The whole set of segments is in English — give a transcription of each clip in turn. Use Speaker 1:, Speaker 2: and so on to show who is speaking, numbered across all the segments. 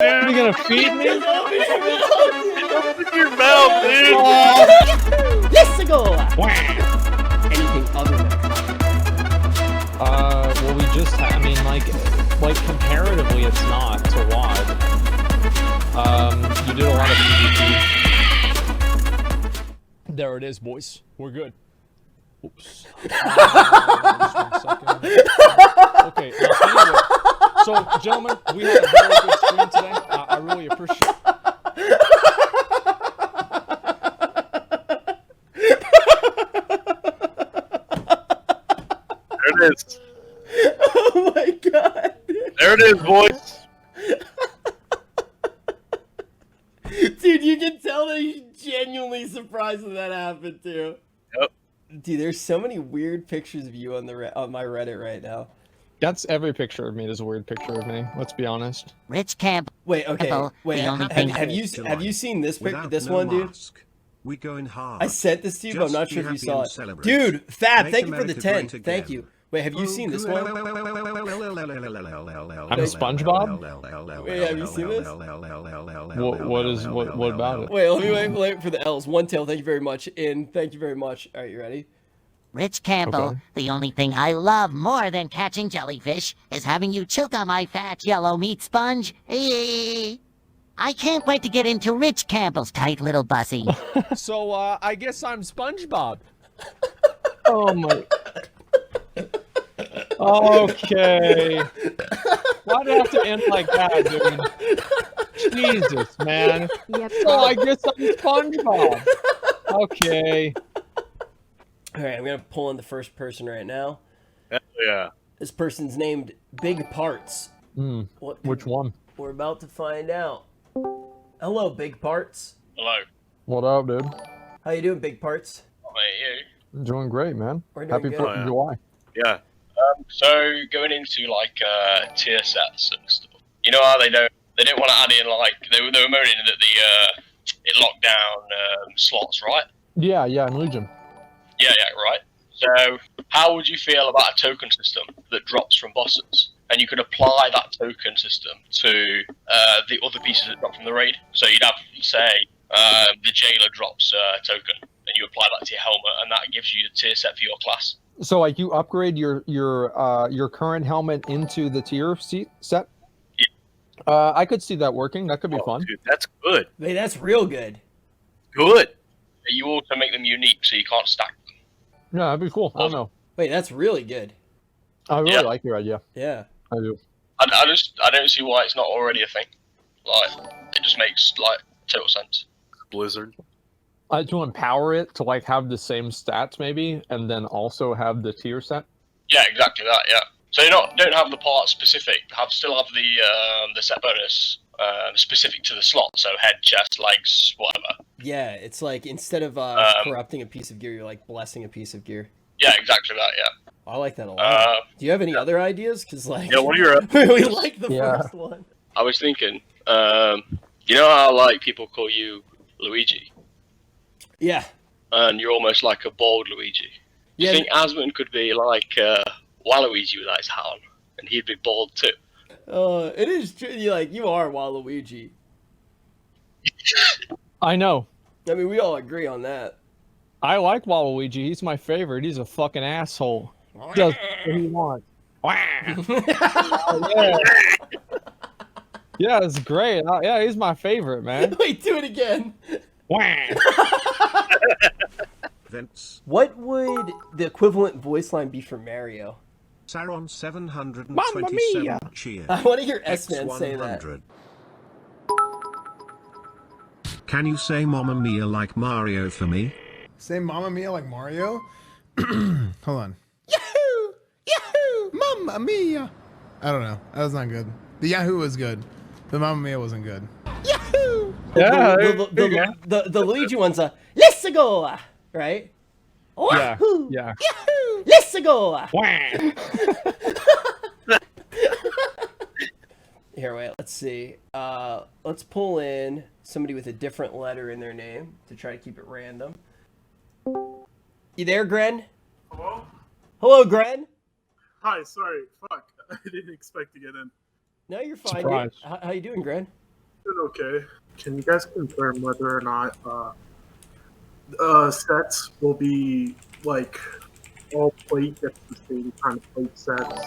Speaker 1: Are you gonna feed me?
Speaker 2: Open your mouth, dude.
Speaker 3: Let's go. Anything other than
Speaker 1: Well, we just, I mean, like comparatively, it's not to WoD. You did a lot of PvP. There it is, boys. We're good. Oops. Just 1 second. Okay. Anyway, so, gentlemen, we had a very good stream today. I really appreciate it.
Speaker 2: There it is.
Speaker 3: Oh my god.
Speaker 2: There it is, boys.
Speaker 3: Dude, you can tell that he's genuinely surprised when that happened too.
Speaker 2: Yep.
Speaker 3: Dude, there's so many weird pictures of you on my Reddit right now.
Speaker 1: That's every picture of me is a weird picture of me. Let's be honest.
Speaker 4: Rich Campbell.
Speaker 3: Wait, okay. Wait, have you seen this one, dude?
Speaker 5: We going hard.
Speaker 3: I sent this to you, but I'm not sure if you saw it. Dude, Fab, thank you for the 10. Thank you. Wait, have you seen this one?
Speaker 1: I'm SpongeBob?
Speaker 3: Wait, have you seen this?
Speaker 1: What about it?
Speaker 3: Wait, let me wait for the L's. One tail, thank you very much. And thank you very much. Alright, you ready?
Speaker 4: Rich Campbell,
Speaker 1: Okay.
Speaker 4: the only thing I love more than catching jellyfish is having you choke on my fat yellow meat sponge. I can't wait to get into Rich Campbell's tight little bussy.
Speaker 1: So, I guess I'm SpongeBob. Oh my... Okay. Why'd it have to end like that, dude? Jesus, man.
Speaker 6: Yep.
Speaker 1: Oh, I guess I'm SpongeBob. Okay.
Speaker 3: Alright, I'm gonna pull in the first person right now.
Speaker 2: Hell yeah.
Speaker 3: This person's named Big Parts.
Speaker 1: Which one?
Speaker 3: We're about to find out. Hello, Big Parts.
Speaker 2: Hello.
Speaker 1: What up, dude?
Speaker 3: How you doing, Big Parts?
Speaker 2: How are you?
Speaker 1: I'm doing great, man.
Speaker 3: We're doing
Speaker 1: Happy
Speaker 3: good.
Speaker 1: 4th of July.
Speaker 2: Yeah. So going into like tier sets and stuff. You know how they don't want to add in like they were moaning that it locked down slots, right?
Speaker 1: Yeah, in Legion.
Speaker 2: Yeah, right. So how would you feel about a token system that drops from bosses? And you could apply that token system to the other pieces that drop from the raid. So you'd have, say, the jailer drops a token, and you apply that to your helmet, and that gives you a tier set for your class.
Speaker 1: So, like, you upgrade your current helmet into the tier set?
Speaker 2: Yeah.
Speaker 1: I could see that working. That could be fun.
Speaker 2: Dude, that's good.
Speaker 3: Wait, that's real good.
Speaker 2: Good. You also make them unique, so you can't stack them.
Speaker 1: Yeah, that'd be cool. I don't know.
Speaker 3: Wait, that's really good.
Speaker 1: I really like your idea.
Speaker 3: Yeah.
Speaker 1: I do.
Speaker 2: I don't see why it's not already a thing. Like, it just makes like total sense. Blizzard.
Speaker 1: To empower it to like have the same stats maybe, and then also have the tier set.
Speaker 2: Yeah, exactly that. Yeah. So you don't have the part specific. Still have the set bonus specific to the slot. So head, chest, legs, whatever.
Speaker 3: Yeah, it's like instead of corrupting a piece of gear, you're like blessing a piece of gear.
Speaker 2: Yeah, exactly that. Yeah.
Speaker 3: I like that a lot. Do you have any other ideas? Because like,
Speaker 2: Yeah, what are your?
Speaker 3: we like the first one.
Speaker 2: I was thinking, you know how like people call you Luigi,
Speaker 3: Yeah.
Speaker 2: and you're almost like a bald Luigi. Do you think Asmon could be like Waluigi without his horn, and he'd be bald too?
Speaker 3: It is true. You are Waluigi.
Speaker 1: I know.
Speaker 3: I mean, we all agree on that.
Speaker 1: I like Waluigi. He's my favorite. He's a fucking asshole. He does what he wants. Yeah, it's great. Yeah, he's my favorite, man.
Speaker 3: Wait, do it again.
Speaker 5: Vents.
Speaker 3: What would the equivalent voice line be for Mario?
Speaker 5: Saron 727
Speaker 1: Mamma mia.
Speaker 5: cheer.
Speaker 3: I want to hear S-Man say that.
Speaker 5: X100. Can you say Mamma Mia like Mario for me?
Speaker 7: Say Mamma Mia like Mario? Hold on. Yahoo! Yahoo! Mamma Mia! I don't know. That was not good. The Yahoo was good. The Mamma Mia wasn't good. Yahoo!
Speaker 1: Yeah,
Speaker 3: The Luigi one's a let's go, right? Wahoo!
Speaker 1: Yeah.
Speaker 3: Yahoo! Let's go. Here, wait. Let's see. Let's pull in somebody with a different letter in their name to try to keep it random. You there, Gren?
Speaker 8: Hello?
Speaker 3: Hello, Gren.
Speaker 8: Hi, sorry. Fuck. I didn't expect to get in.
Speaker 3: No, you're fine.
Speaker 1: Surprise.
Speaker 3: How you doing, Gren?
Speaker 6: Okay. Can you guys confirm whether or not sets will be like all plate gets the same kind of plate sets,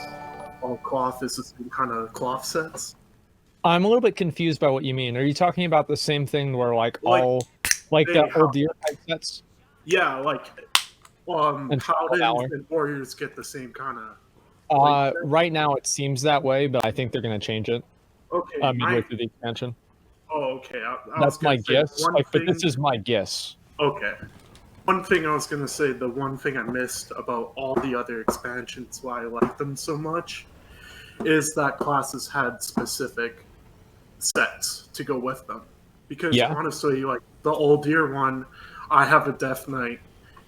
Speaker 6: all cloth is the same kind of cloth sets?
Speaker 1: I'm a little bit confused by what you mean. Are you talking about the same thing where like
Speaker 6: Like,
Speaker 1: all like
Speaker 6: they
Speaker 1: the
Speaker 6: have-
Speaker 1: old deer type sets?
Speaker 6: Yeah, like
Speaker 1: And
Speaker 6: Paladins and Warriors get the same kind of.
Speaker 1: Right now it seems that way, but I think they're gonna change it
Speaker 6: Okay,
Speaker 1: midway through the expansion.
Speaker 6: oh, okay. I was
Speaker 1: That's my
Speaker 6: gonna say
Speaker 1: guess.
Speaker 6: one
Speaker 1: Like, but
Speaker 6: thing-
Speaker 1: this is my guess.
Speaker 6: Okay. One thing I was gonna say, the one thing I missed about all the other expansions, why I like them so much, is that classes had specific sets to go with them. Because
Speaker 1: Yeah.
Speaker 6: honestly, like the old deer one, I have a Death Knight,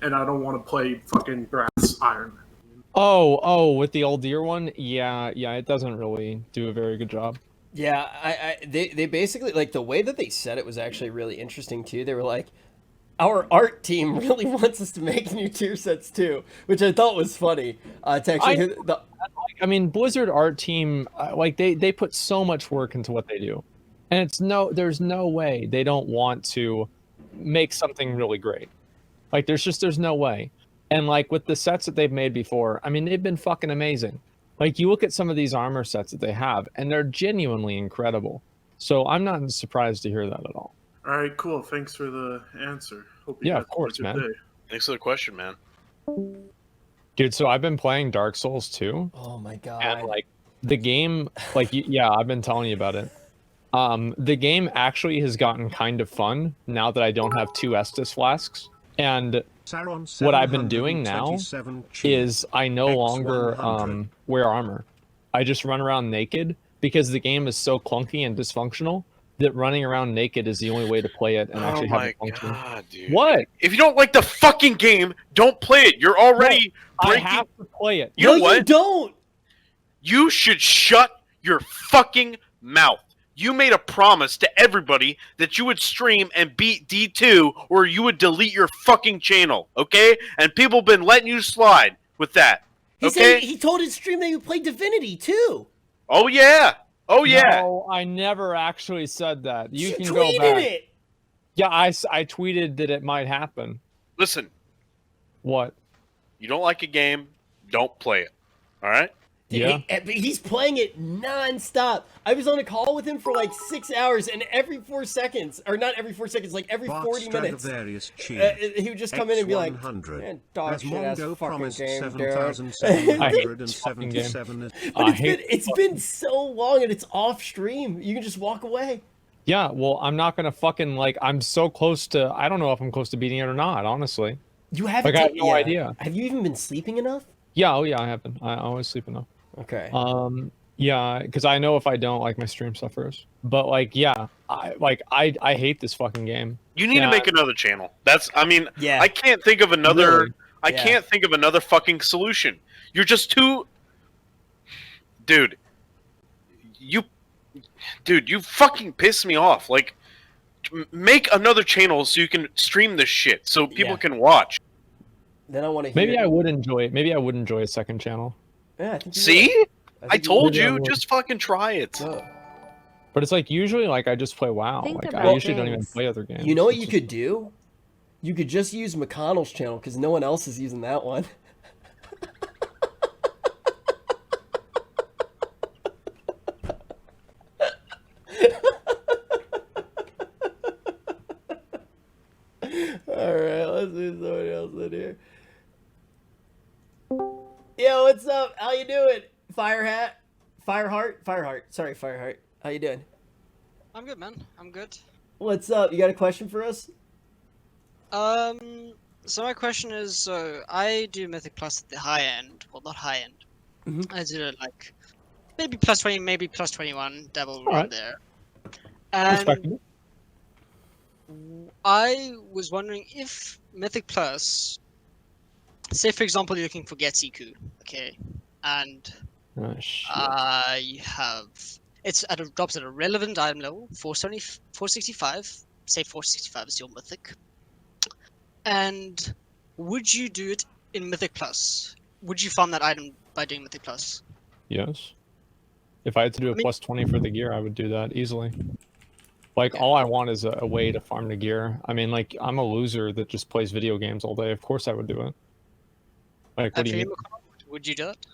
Speaker 6: and I don't want to play fucking brass Iron Man.
Speaker 1: Oh, with the old deer one, yeah, it doesn't really do a very good job.
Speaker 3: Yeah, they basically like the way that they said it was actually really interesting too. They were like, our art team really wants us to make new tier sets too, which I thought was funny. To actually,
Speaker 1: I mean, Blizzard art team, like they put so much work into what they do, and there's no way they don't want to make something really great. Like there's no way. And like with the sets that they've made before, I mean, they've been fucking amazing. Like you look at some of these armor sets that they have, and they're genuinely incredible. So I'm not surprised to hear that at all.
Speaker 6: All right, cool. Thanks for the answer. Hope you
Speaker 1: Yeah,
Speaker 6: guys
Speaker 1: of course,
Speaker 6: have a good
Speaker 1: man.
Speaker 6: day.
Speaker 2: Thanks for the question, man.
Speaker 1: Dude, so I've been playing Dark Souls 2,
Speaker 3: oh my god,
Speaker 1: and like the game, like yeah, I've been telling you about it. The game actually has gotten kind of fun now that I don't have 2 Estus flasks. And what I've been doing now is I no longer wear armor. I just run around naked because the game is so clunky and dysfunctional that running around naked is the only way to play it and actually have it function.
Speaker 2: God, dude.
Speaker 1: What?
Speaker 2: If you don't like the fucking game, don't play it. You're already
Speaker 1: I
Speaker 2: breaking.
Speaker 1: have to play it.
Speaker 2: You know what?
Speaker 3: you don't.
Speaker 2: You should shut your fucking mouth. You made a promise to everybody that you would stream and beat D2 or you would delete your fucking channel, okay? And people have been letting you slide with that,
Speaker 3: He
Speaker 2: okay?
Speaker 3: said he told his stream that he would play Divinity too.
Speaker 2: Oh, yeah. Oh, yeah.
Speaker 1: No, I never actually said that. You can
Speaker 3: tweeted
Speaker 1: go back.
Speaker 3: it.
Speaker 1: Yeah, I tweeted that it might happen.
Speaker 2: Listen,
Speaker 1: What?
Speaker 2: you don't like a game, don't play it, all right?
Speaker 1: Yeah.
Speaker 3: He's playing it non-stop. I was on a call with him for like 6 hours, and every 4 seconds, or not every 4 seconds, like every 40 minutes, he would just come in and be like, man, dog shit ass fucking game, dude.
Speaker 1: I hate this fucking game.
Speaker 3: But it's been so long, and it's off stream. You can just walk away.
Speaker 1: Yeah, well, I'm not gonna fucking like. I'm so close to. I don't know if I'm close to beating it or not. Honestly,
Speaker 3: You haven't.
Speaker 1: Like, I have no idea.
Speaker 3: Have you even been sleeping enough?
Speaker 1: yeah. Oh yeah, I have been. I always sleep enough.
Speaker 3: Okay.
Speaker 1: Yeah, because I know if I don't, like my stream suffers. But like, yeah, I hate this fucking game.
Speaker 2: You need to make another channel. I mean,
Speaker 3: Yeah.
Speaker 2: I can't think of another.
Speaker 1: Really?
Speaker 2: I can't think of another fucking solution. You're just too. Dude, you fucking piss me off. Like, make another channel so you can stream this shit so people can watch.
Speaker 3: Then I want to hear.
Speaker 1: Maybe I would enjoy it. Maybe I would enjoy a second channel.
Speaker 3: Yeah, I think you
Speaker 2: See?
Speaker 3: would.
Speaker 2: I told
Speaker 1: Maybe I
Speaker 2: you,
Speaker 1: would.
Speaker 2: just fucking try it.
Speaker 3: Oh.
Speaker 1: But it's like usually like I just play WoW.
Speaker 8: Think
Speaker 1: Like
Speaker 8: about
Speaker 1: I usually don't even
Speaker 8: games.
Speaker 1: play other games.
Speaker 3: You know what
Speaker 1: It's
Speaker 3: you
Speaker 1: just-
Speaker 3: could do? You could just use McConnell's channel because no one else is using that one. Alright, let's do somebody else in here. Yo, what's up? How you doing? Fireheart? Sorry, Fireheart. How you doing?
Speaker 9: I'm good, man. I'm good.
Speaker 3: What's up? You got a question for us?
Speaker 9: So my question is, so I do Mythic Plus at the high end. Well, not high end.
Speaker 3: Mhm.
Speaker 9: I do it like maybe plus 20, maybe plus 21, devil around
Speaker 1: Alright.
Speaker 9: there. And
Speaker 1: Respectable.
Speaker 9: I was wondering if Mythic Plus, say for example you're looking for Getsiku, okay, and
Speaker 1: Oh, shit.
Speaker 9: you have drops at a relevant item level, 470, 465. Say 465 is your Mythic. And would you do it in Mythic Plus? Would you farm that item by doing Mythic Plus?
Speaker 1: Yes. If I had to do a
Speaker 9: I mean-
Speaker 1: plus 20 for the gear, I would do that easily. Like, all I want is a way to farm the gear. I mean, like, I'm a loser that just plays video games all day. Of course I would do it. Like, what do you mean?
Speaker 9: Would you do it?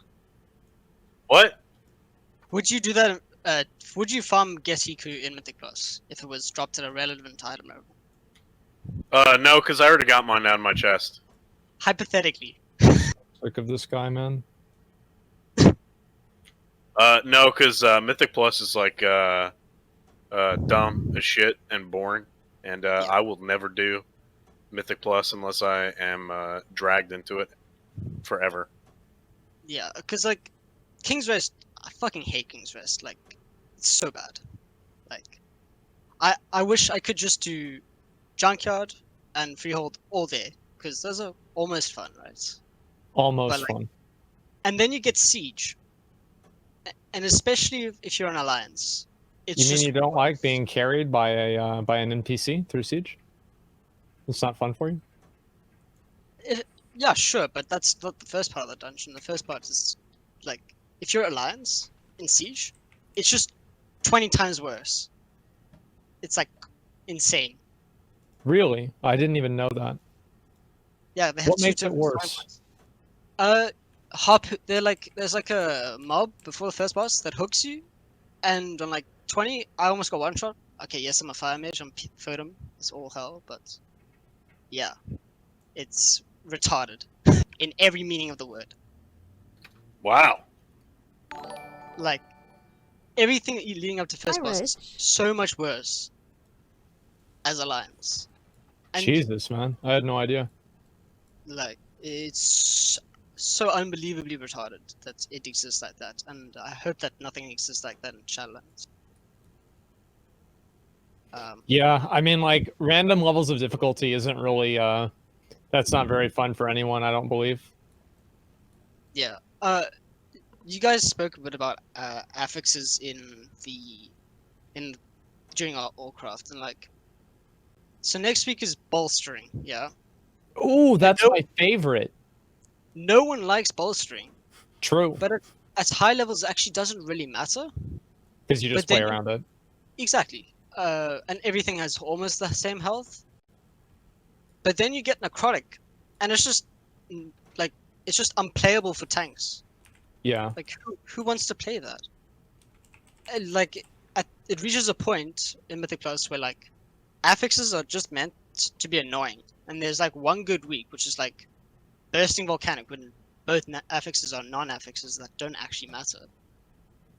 Speaker 2: What?
Speaker 9: Would you do that? Would you farm Gesiku in Mythic Plus if it was dropped at a relevant item level?
Speaker 2: No, because I already got mine down my chest.
Speaker 9: Hypothetically.
Speaker 1: Sick of this guy, man.
Speaker 2: No, because Mythic Plus is like dumb as shit and boring, and I will never do Mythic Plus unless I am dragged into it forever.
Speaker 9: Yeah, because like King's Rest, I fucking hate King's Rest. Like, it's so bad. Like, I wish I could just do Junkyard and Freehold all day, because those are almost fun, right?
Speaker 1: Almost
Speaker 9: But, like,
Speaker 1: fun.
Speaker 9: And then you get Siege, and especially if you're an Alliance, it's
Speaker 1: You mean
Speaker 9: just
Speaker 1: you don't like being carried by a by an NPC through Siege? It's not fun for you?
Speaker 9: Yeah, sure, but that's not the first part of the dungeon. The first part is, like, if you're Alliance in Siege, it's just 20 times worse. It's, like, insane.
Speaker 1: Really? I didn't even know that.
Speaker 9: Yeah, they have
Speaker 1: What makes it worse?
Speaker 9: They're like, there's like a mob before the first boss that hooks you, and on like 20, I almost got one shot. Okay, yes, I'm a fire mage, I'm Photom, it's all hell, but yeah, it's retarded in every meaning of the word.
Speaker 2: Wow.
Speaker 9: Like, everything leading up to first boss is so much worse as Alliance. And
Speaker 1: Jesus, man. I had no idea.
Speaker 9: like, it's so unbelievably retarded that it exists like that, and I hope that nothing exists like that in Shadowlands.
Speaker 1: Yeah, I mean, like, random levels of difficulty isn't really, that's not very fun for anyone, I don't believe.
Speaker 9: Yeah. You guys spoke a bit about affixes during our Allcraft, and like, so next week is bolstering, yeah.
Speaker 1: Ooh, that's my favorite.
Speaker 9: No one likes bolstering,
Speaker 1: True.
Speaker 9: but at high levels, it actually doesn't really matter.
Speaker 1: Because you just play around it.
Speaker 9: Exactly. And everything has almost the same health. But then you get necrotic, and it's just like, it's just unplayable for tanks.
Speaker 1: Yeah.
Speaker 9: Like, who wants to play that? Like, it reaches a point in Mythic Plus where like affixes are just meant to be annoying, and there's like one good week, which is like bursting volcanic, when both affixes are non-affixes that don't actually matter.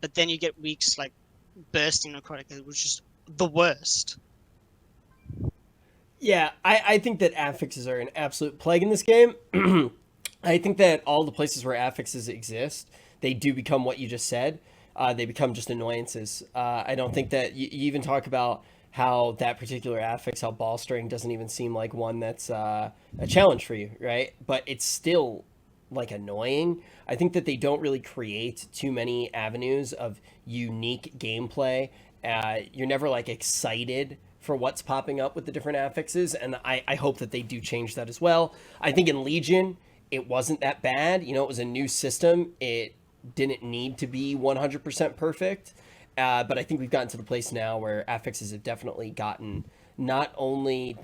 Speaker 9: But then you get weeks like bursting necrotic, which is the worst.
Speaker 3: Yeah, I think that affixes are an absolute plague in this game. I think that all the places where affixes exist, they do become what you just said. They become just annoyances. I don't think that you even talk about how that particular affix, how bolstering doesn't even seem like one that's a challenge for you, right? But it's still like annoying. I think that they don't really create too many avenues of unique gameplay. You're never like excited for what's popping up with the different affixes, and I hope that they do change that as well. I think in Legion, it wasn't that bad. You know, it was a new system. It didn't need to be 100% perfect. But I think we've gotten to the place now where affixes have definitely gotten, not only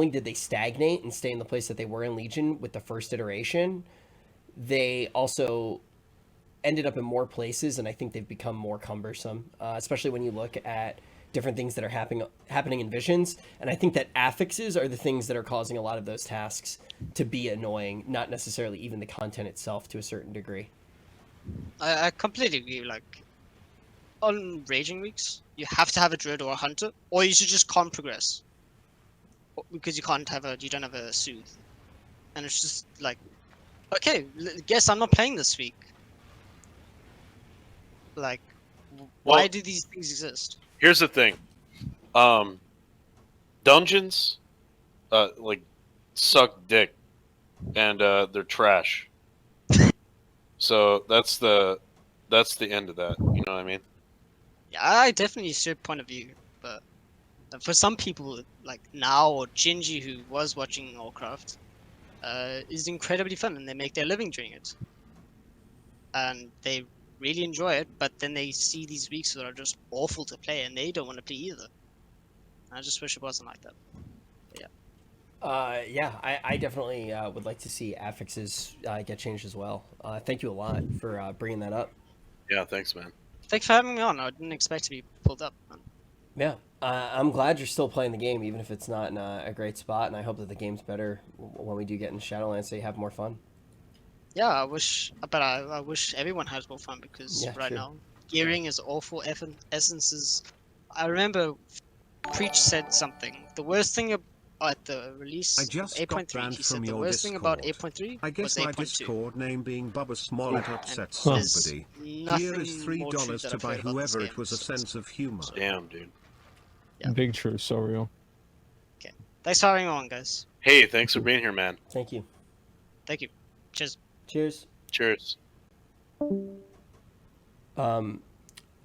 Speaker 3: did they stagnate and stay in the place that they were in Legion with the first iteration, they also ended up in more places, and I think they've become more cumbersome, especially when you look at different things that are happening in Visions. And I think that affixes are the things that are causing a lot of those tasks to be annoying, not necessarily even the content itself to a certain degree.
Speaker 9: I completely agree. Like, on raging weeks, you have to have a druid or a hunter, or you should just can't progress, because you don't have a soothe, and it's just like, okay, guess I'm not playing this week. Like, why do these things exist?
Speaker 2: Here's the thing. Dungeons, like, suck dick, and they're trash. So that's the end of that. You know what I mean?
Speaker 9: Yeah, I definitely see your point of view, but for some people, like now, or Gingy, who was watching Allcraft, is incredibly fun, and they make their living doing it, and they really enjoy it. But then they see these weeks that are just awful to play, and they don't want to play either. I just wish it wasn't like that.
Speaker 3: Yeah, I definitely would like to see affixes get changed as well. Thank you a lot for bringing that up.
Speaker 8: Yeah, thanks, man.
Speaker 9: Thanks for having me on. I didn't expect to be pulled up.
Speaker 3: Yeah, I'm glad you're still playing the game, even if it's not in a great spot, and I hope that the game's better when we do get in Shadowlands, so you have more fun.
Speaker 9: Yeah, I wish everyone has more fun because
Speaker 3: Yeah,
Speaker 9: right
Speaker 3: true.
Speaker 9: now gearing is awful. Essences. I remember Preach said something. The worst thing at the release
Speaker 5: I
Speaker 9: of
Speaker 5: just got
Speaker 9: 8.3,
Speaker 5: banned
Speaker 9: he
Speaker 5: from
Speaker 9: said the
Speaker 5: your
Speaker 9: worst thing about
Speaker 5: Discord.
Speaker 9: 8.3
Speaker 5: I guess
Speaker 9: was
Speaker 5: my
Speaker 9: 8.2.
Speaker 5: Discord name being Bubba Smollett upsets
Speaker 9: There's
Speaker 5: somebody.
Speaker 9: nothing
Speaker 5: Here is
Speaker 9: more true
Speaker 5: $3
Speaker 9: that
Speaker 5: to
Speaker 9: I've
Speaker 5: buy
Speaker 9: heard about this
Speaker 5: whoever
Speaker 9: game.
Speaker 5: it was a sense of humor.
Speaker 8: Damn, dude.
Speaker 9: Yeah.
Speaker 1: Big true, so real.
Speaker 9: Thanks for having me on, guys.
Speaker 8: Hey, thanks for being here, man.
Speaker 3: Thank you.
Speaker 9: Thank you. Cheers.
Speaker 3: Cheers.
Speaker 8: Cheers.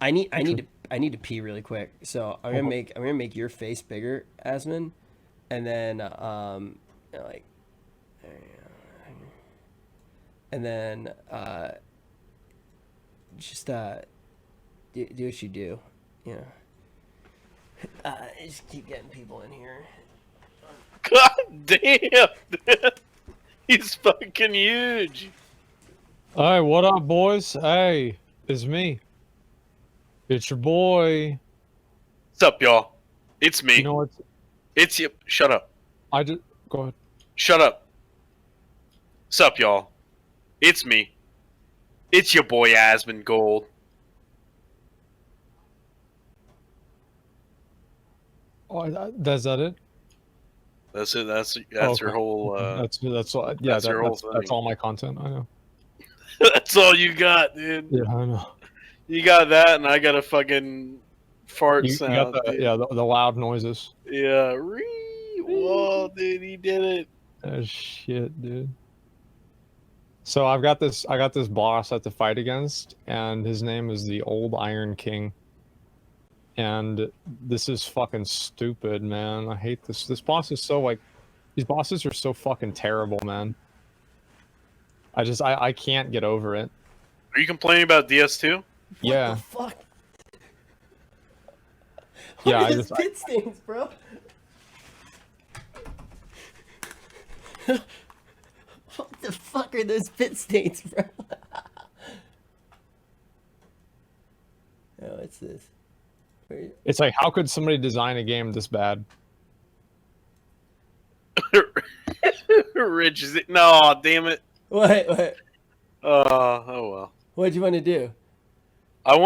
Speaker 3: I need to pee really quick, so I'm gonna make your face bigger, Asmon, and then like, and then just do what you do, you know. Just keep getting people in here.
Speaker 8: God damn, dude. He's fucking huge.
Speaker 1: Hey, what up, boys? Hey, it's me. It's your boy.
Speaker 8: What's up, y'all? It's me.
Speaker 1: You know what?
Speaker 8: It's you. Shut up.
Speaker 1: I just go ahead.
Speaker 8: Shut up. What's up, y'all? It's me. It's your boy Asmon Gold.
Speaker 1: Oh, that's that it?
Speaker 8: That's it. That's
Speaker 1: Okay.
Speaker 8: your whole.
Speaker 1: That's all. Yeah,
Speaker 8: that's your whole
Speaker 1: that's
Speaker 8: thing.
Speaker 1: all my content. I know.
Speaker 8: That's all you got, dude.
Speaker 1: Yeah, I know.
Speaker 8: You got that, and I got a fucking fart
Speaker 1: You
Speaker 8: sound.
Speaker 1: got the
Speaker 8: dude.
Speaker 1: yeah the loud noises.
Speaker 8: Yeah. Whoa, dude, he did it.
Speaker 1: Oh shit, dude. So I got this boss I have to fight against, and his name is the Old Iron King. And this is fucking stupid, man. I hate this. This boss is so like, these bosses are so fucking terrible, man. I can't get over it.
Speaker 8: Are you complaining about DS2?
Speaker 1: Yeah.
Speaker 3: What the fuck?
Speaker 1: Yeah,
Speaker 3: Look at his pit stains, bro. What the fuck are those pit stains, bro? Oh, what's this?
Speaker 1: It's like, how could somebody design a game this bad?
Speaker 8: Rich is it? No, damn it.
Speaker 3: What?
Speaker 8: Oh well.
Speaker 3: What'd you want to do?
Speaker 8: Fuck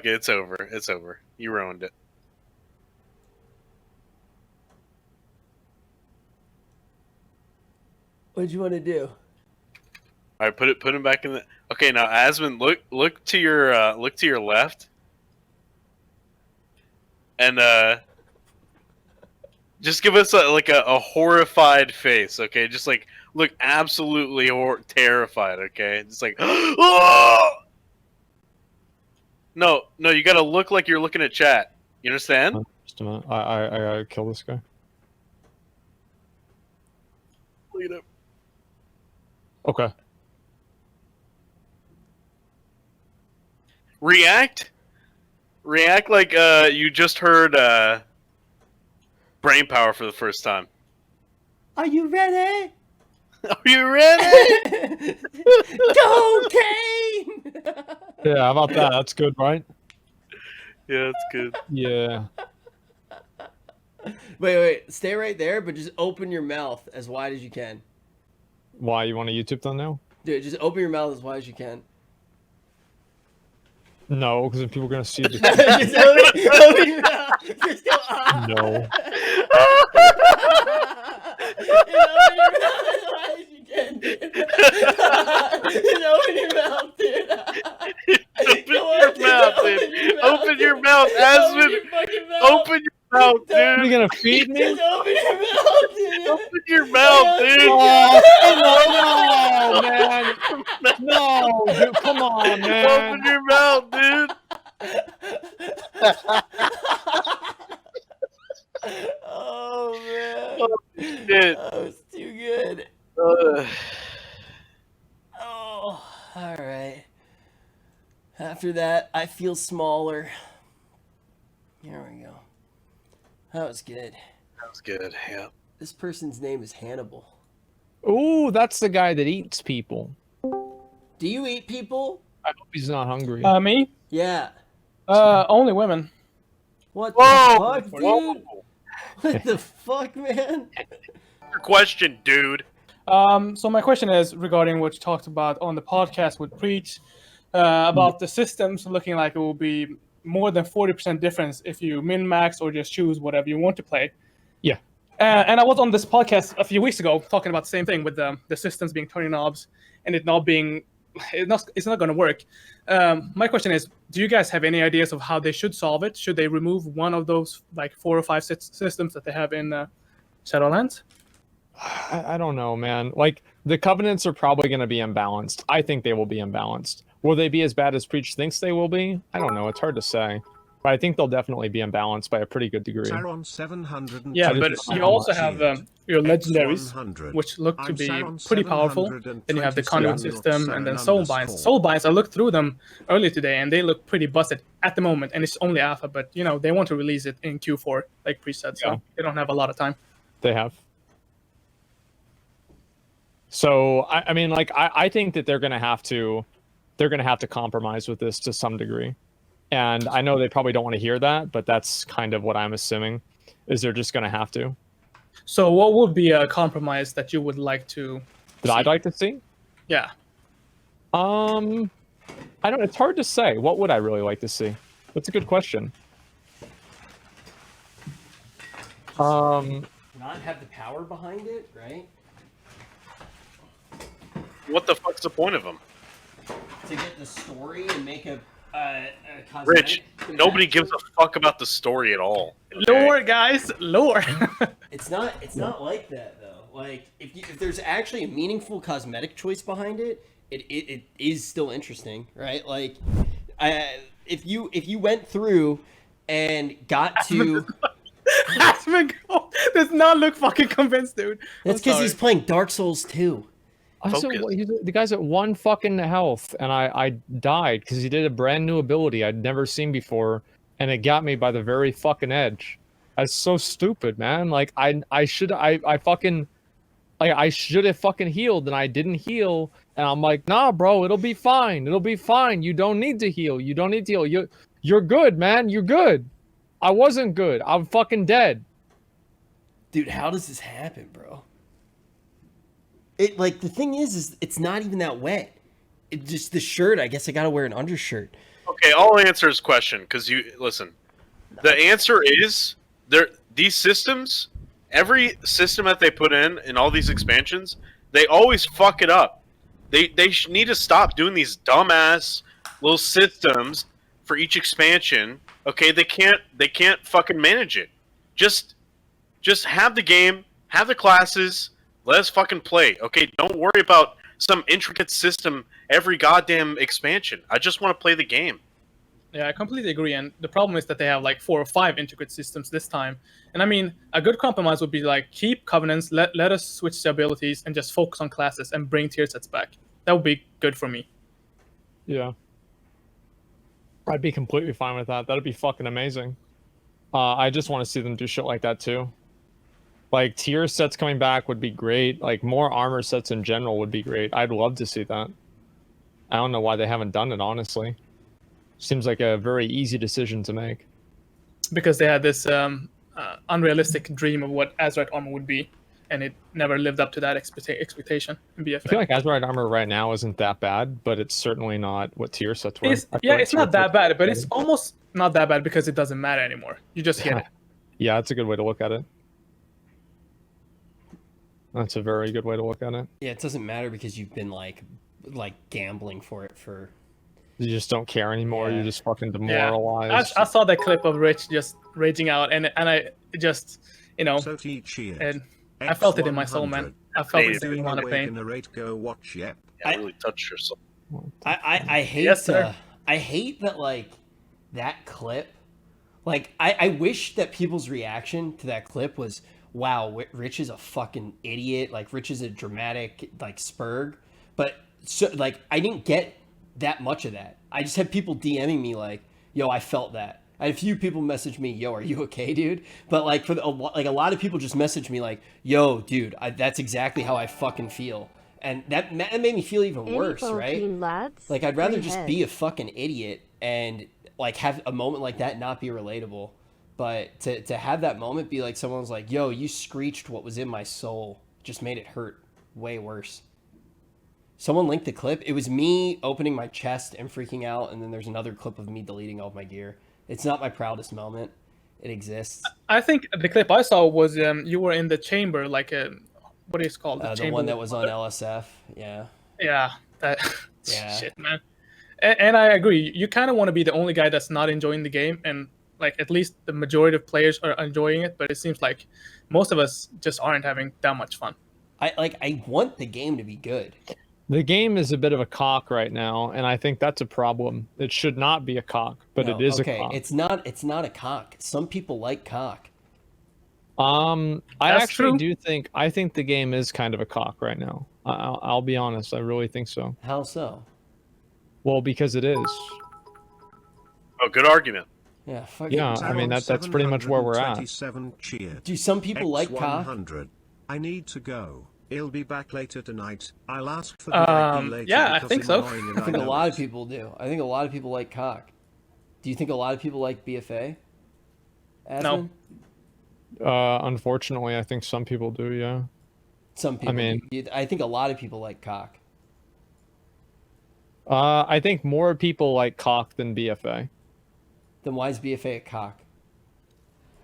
Speaker 8: it, it's over. It's over. You ruined it.
Speaker 3: What'd you want to do?
Speaker 8: Alright, put him back in the. Okay, now Asmon, look to your left. And just give us a horrified face, okay? Just like look absolutely terrified, okay? Just like oh! No, you gotta look like you're looking at chat. You understand?
Speaker 1: Just a minute. I gotta kill this guy.
Speaker 8: Lead up.
Speaker 1: Okay.
Speaker 8: React like you just heard brain power for the first time.
Speaker 3: Are you ready?
Speaker 8: Are you ready?
Speaker 3: Go, Kane!
Speaker 1: Yeah, how about that? That's good, right?
Speaker 8: Yeah, that's good.
Speaker 1: Yeah.
Speaker 3: Wait. Stay right there, but just open your mouth as wide as you can.
Speaker 1: Why, you want a YouTube thumbnail?
Speaker 3: Dude, just open your mouth as wide as you can.
Speaker 1: No, because if people are gonna see the
Speaker 3: Just open your mouth. Just go, ah.
Speaker 1: no.
Speaker 3: Open your mouth as wide as you can, dude. Just open your mouth, dude.
Speaker 8: Open your mouth, Asmon. Open your mouth, dude.
Speaker 1: Are you gonna feed me?
Speaker 3: Just open your mouth, dude.
Speaker 8: Open your mouth, dude.
Speaker 1: Oh, no, man. No, dude, come on, man.
Speaker 8: Open your mouth, dude.
Speaker 3: Oh, man.
Speaker 8: Oh, shit.
Speaker 3: That was too good.
Speaker 8: Uh,
Speaker 3: Oh, all right. After that, I feel smaller. Here we go. That was good.
Speaker 8: That was good. Yeah.
Speaker 3: This person's name is Hannibal.
Speaker 1: Ooh, that's the guy that eats people.
Speaker 3: Do you eat people?
Speaker 1: I hope he's not hungry.
Speaker 10: Me?
Speaker 3: Yeah.
Speaker 10: Only women.
Speaker 3: What
Speaker 8: Whoa!
Speaker 3: the fuck, dude? What the fuck, man?
Speaker 8: Your question, dude.
Speaker 10: So my question is regarding what you talked about on the podcast with Preach, about the systems looking like it will be more than 40% difference if you min-max or just choose whatever you want to play.
Speaker 1: Yeah.
Speaker 10: And I was on this podcast a few weeks ago talking about the same thing with the systems being turning knobs and it not being, it's not going to work. My question is, do you guys have any ideas of how they should solve it? Should they remove one of those like 4 or 5 systems that they have in Shadowlands?
Speaker 1: I don't know, man. Like, the covenants are probably going to be imbalanced. I think they will be imbalanced. Will they be as bad as Preach thinks they will be? I don't know. It's hard to say. But I think they'll definitely be imbalanced by a pretty good degree.
Speaker 10: Yeah, but you also have your legendaries, which look to be pretty powerful. Then you have the conduit system, and then soul binds. Soul binds, I looked through them earlier today, and they look pretty busted at the moment. And it's only alpha, but you know they want to release it in Q4, like Preach said, so they don't have a lot of time.
Speaker 1: They have. So I mean, like I think that they're gonna have to compromise with this to some degree. And I know they probably don't want to hear that, but that's kind of what I'm assuming, is they're just going to have to.
Speaker 10: So what would be a compromise that you would like to
Speaker 1: see? I'd like to see?
Speaker 10: Yeah.
Speaker 1: I don't. It's hard to say. What would I really like to see? That's a good question.
Speaker 3: Not have the power behind it, right?
Speaker 8: What the fuck's the point of them?
Speaker 3: To get the story and make a
Speaker 8: Rich, nobody gives a fuck about the story at all.
Speaker 10: Okay? Lore, guys, lore.
Speaker 3: It's not like that though. Like if there's actually a meaningful cosmetic choice behind it, it is still interesting, right? Like, if you went through and got to.
Speaker 10: Asmon does not look fucking convinced, dude.
Speaker 3: That's because he's playing Dark Souls 2.
Speaker 1: The guy's at 1 fucking health, and I died because he did a brand new ability I'd never seen before, and it got me by the very fucking edge. That's so stupid, man. Like I should have fucking healed, and I didn't heal, and I'm like, nah, bro, it'll be fine. It'll be fine. You don't need to heal. You don't need to heal. You're good, man. You're good. I wasn't good. I'm fucking dead.
Speaker 3: Dude, how does this happen, bro? It like the thing is it's not even that wet. It just the shirt. I guess I gotta wear an undershirt.
Speaker 8: Okay, I'll answer his question because you listen. The answer is these systems. Every system that they put in all these expansions, they always fuck it up. They need to stop doing these dumbass little systems for each expansion. Okay, they can't fucking manage it. Just have the game, have the classes. Let us fucking play, okay? Don't worry about some intricate system every goddamn expansion. I just want to play the game.
Speaker 10: Yeah, I completely agree. And the problem is that they have like 4 or 5 intricate systems this time. And I mean, a good compromise would be like keep covenants, let us switch the abilities, and just focus on classes and bring tier sets back. That would be good for me.
Speaker 1: Yeah. I'd be completely fine with that. That'd be fucking amazing. I just want to see them do shit like that too. Like, tier sets coming back would be great. Like, more armor sets in general would be great. I'd love to see that. I don't know why they haven't done it, honestly. Seems like a very easy decision to make.
Speaker 10: Because they had this unrealistic dream of what Azerite armor would be, and it never lived up to that expectation in BFA.
Speaker 1: I feel like Azerite armor right now isn't that bad, but it's certainly not what tier sets were.
Speaker 10: It's not that bad, but it's almost not that bad because it doesn't matter anymore. You just get it.
Speaker 1: Yeah, that's a good way to look at it. That's a very good way to look at it.
Speaker 3: Yeah, it doesn't matter because you've been like gambling for it for.
Speaker 1: You just don't care anymore. Yeah. You're just fucking demoralized.
Speaker 10: Yeah. I saw that clip of Rich just raging out, and I just and I felt it in my soul, man. I felt it in my pain.
Speaker 8: Yeah, I really touched your soul.
Speaker 3: I hate I hate that like that clip. Like I wish that people's reaction to that clip was, wow, Rich is a fucking idiot. Like, Rich is a dramatic, like, spurg. But, so, like, I didn't get that much of that. I just had people DMing me like, yo, I felt that. I had a few people message me, "Yo, are you okay, dude?" But like a lot of people just messaged me like, "Yo, dude, that's exactly how I fucking feel," and that made me feel even worse, right? Like I'd rather just be a fucking idiot and like have a moment like that not be relatable, but to have that moment be like someone's like, "Yo, you screeched what was in my soul," just made it hurt way worse. Someone linked the clip. It was me opening my chest and freaking out, and then there's another clip of me deleting all of my gear. It's not my proudest moment. It exists.
Speaker 10: I think the clip I saw was you were in the chamber, like what is it called?
Speaker 3: The one that was on LSF. Yeah.
Speaker 10: Yeah. That.
Speaker 3: Yeah.
Speaker 10: Shit, man. And I agree. You kind of want to be the only guy that's not enjoying the game, and like at least the majority of players are enjoying it. But it seems like most of us just aren't having that much fun.
Speaker 3: I want the game to be good.
Speaker 1: The game is a bit of a cock right now, and I think that's a problem. It should not be a cock, but it is a cock.
Speaker 3: It's not a cock. Some people like cock.
Speaker 1: I think the game is kind of a cock right now. I'll be honest. I really think so.
Speaker 3: How so?
Speaker 1: Well, because it is.
Speaker 8: Oh, good argument.
Speaker 3: Yeah, fuck
Speaker 1: yeah. I mean that's pretty much where we're at.
Speaker 3: Do some people like cock?
Speaker 5: I need to go. He'll be back later tonight. I'll ask for the ID later.
Speaker 10: Yeah, I think so.
Speaker 3: I think a lot of people do. I think a lot of people like cock. Do you think a lot of people like BFA? Asmon?
Speaker 1: No. Unfortunately, I think some people do. Yeah.
Speaker 3: Some people. I think a lot of people like cock.
Speaker 1: I think more people like cock than BFA.
Speaker 3: Then why is BFA a cock?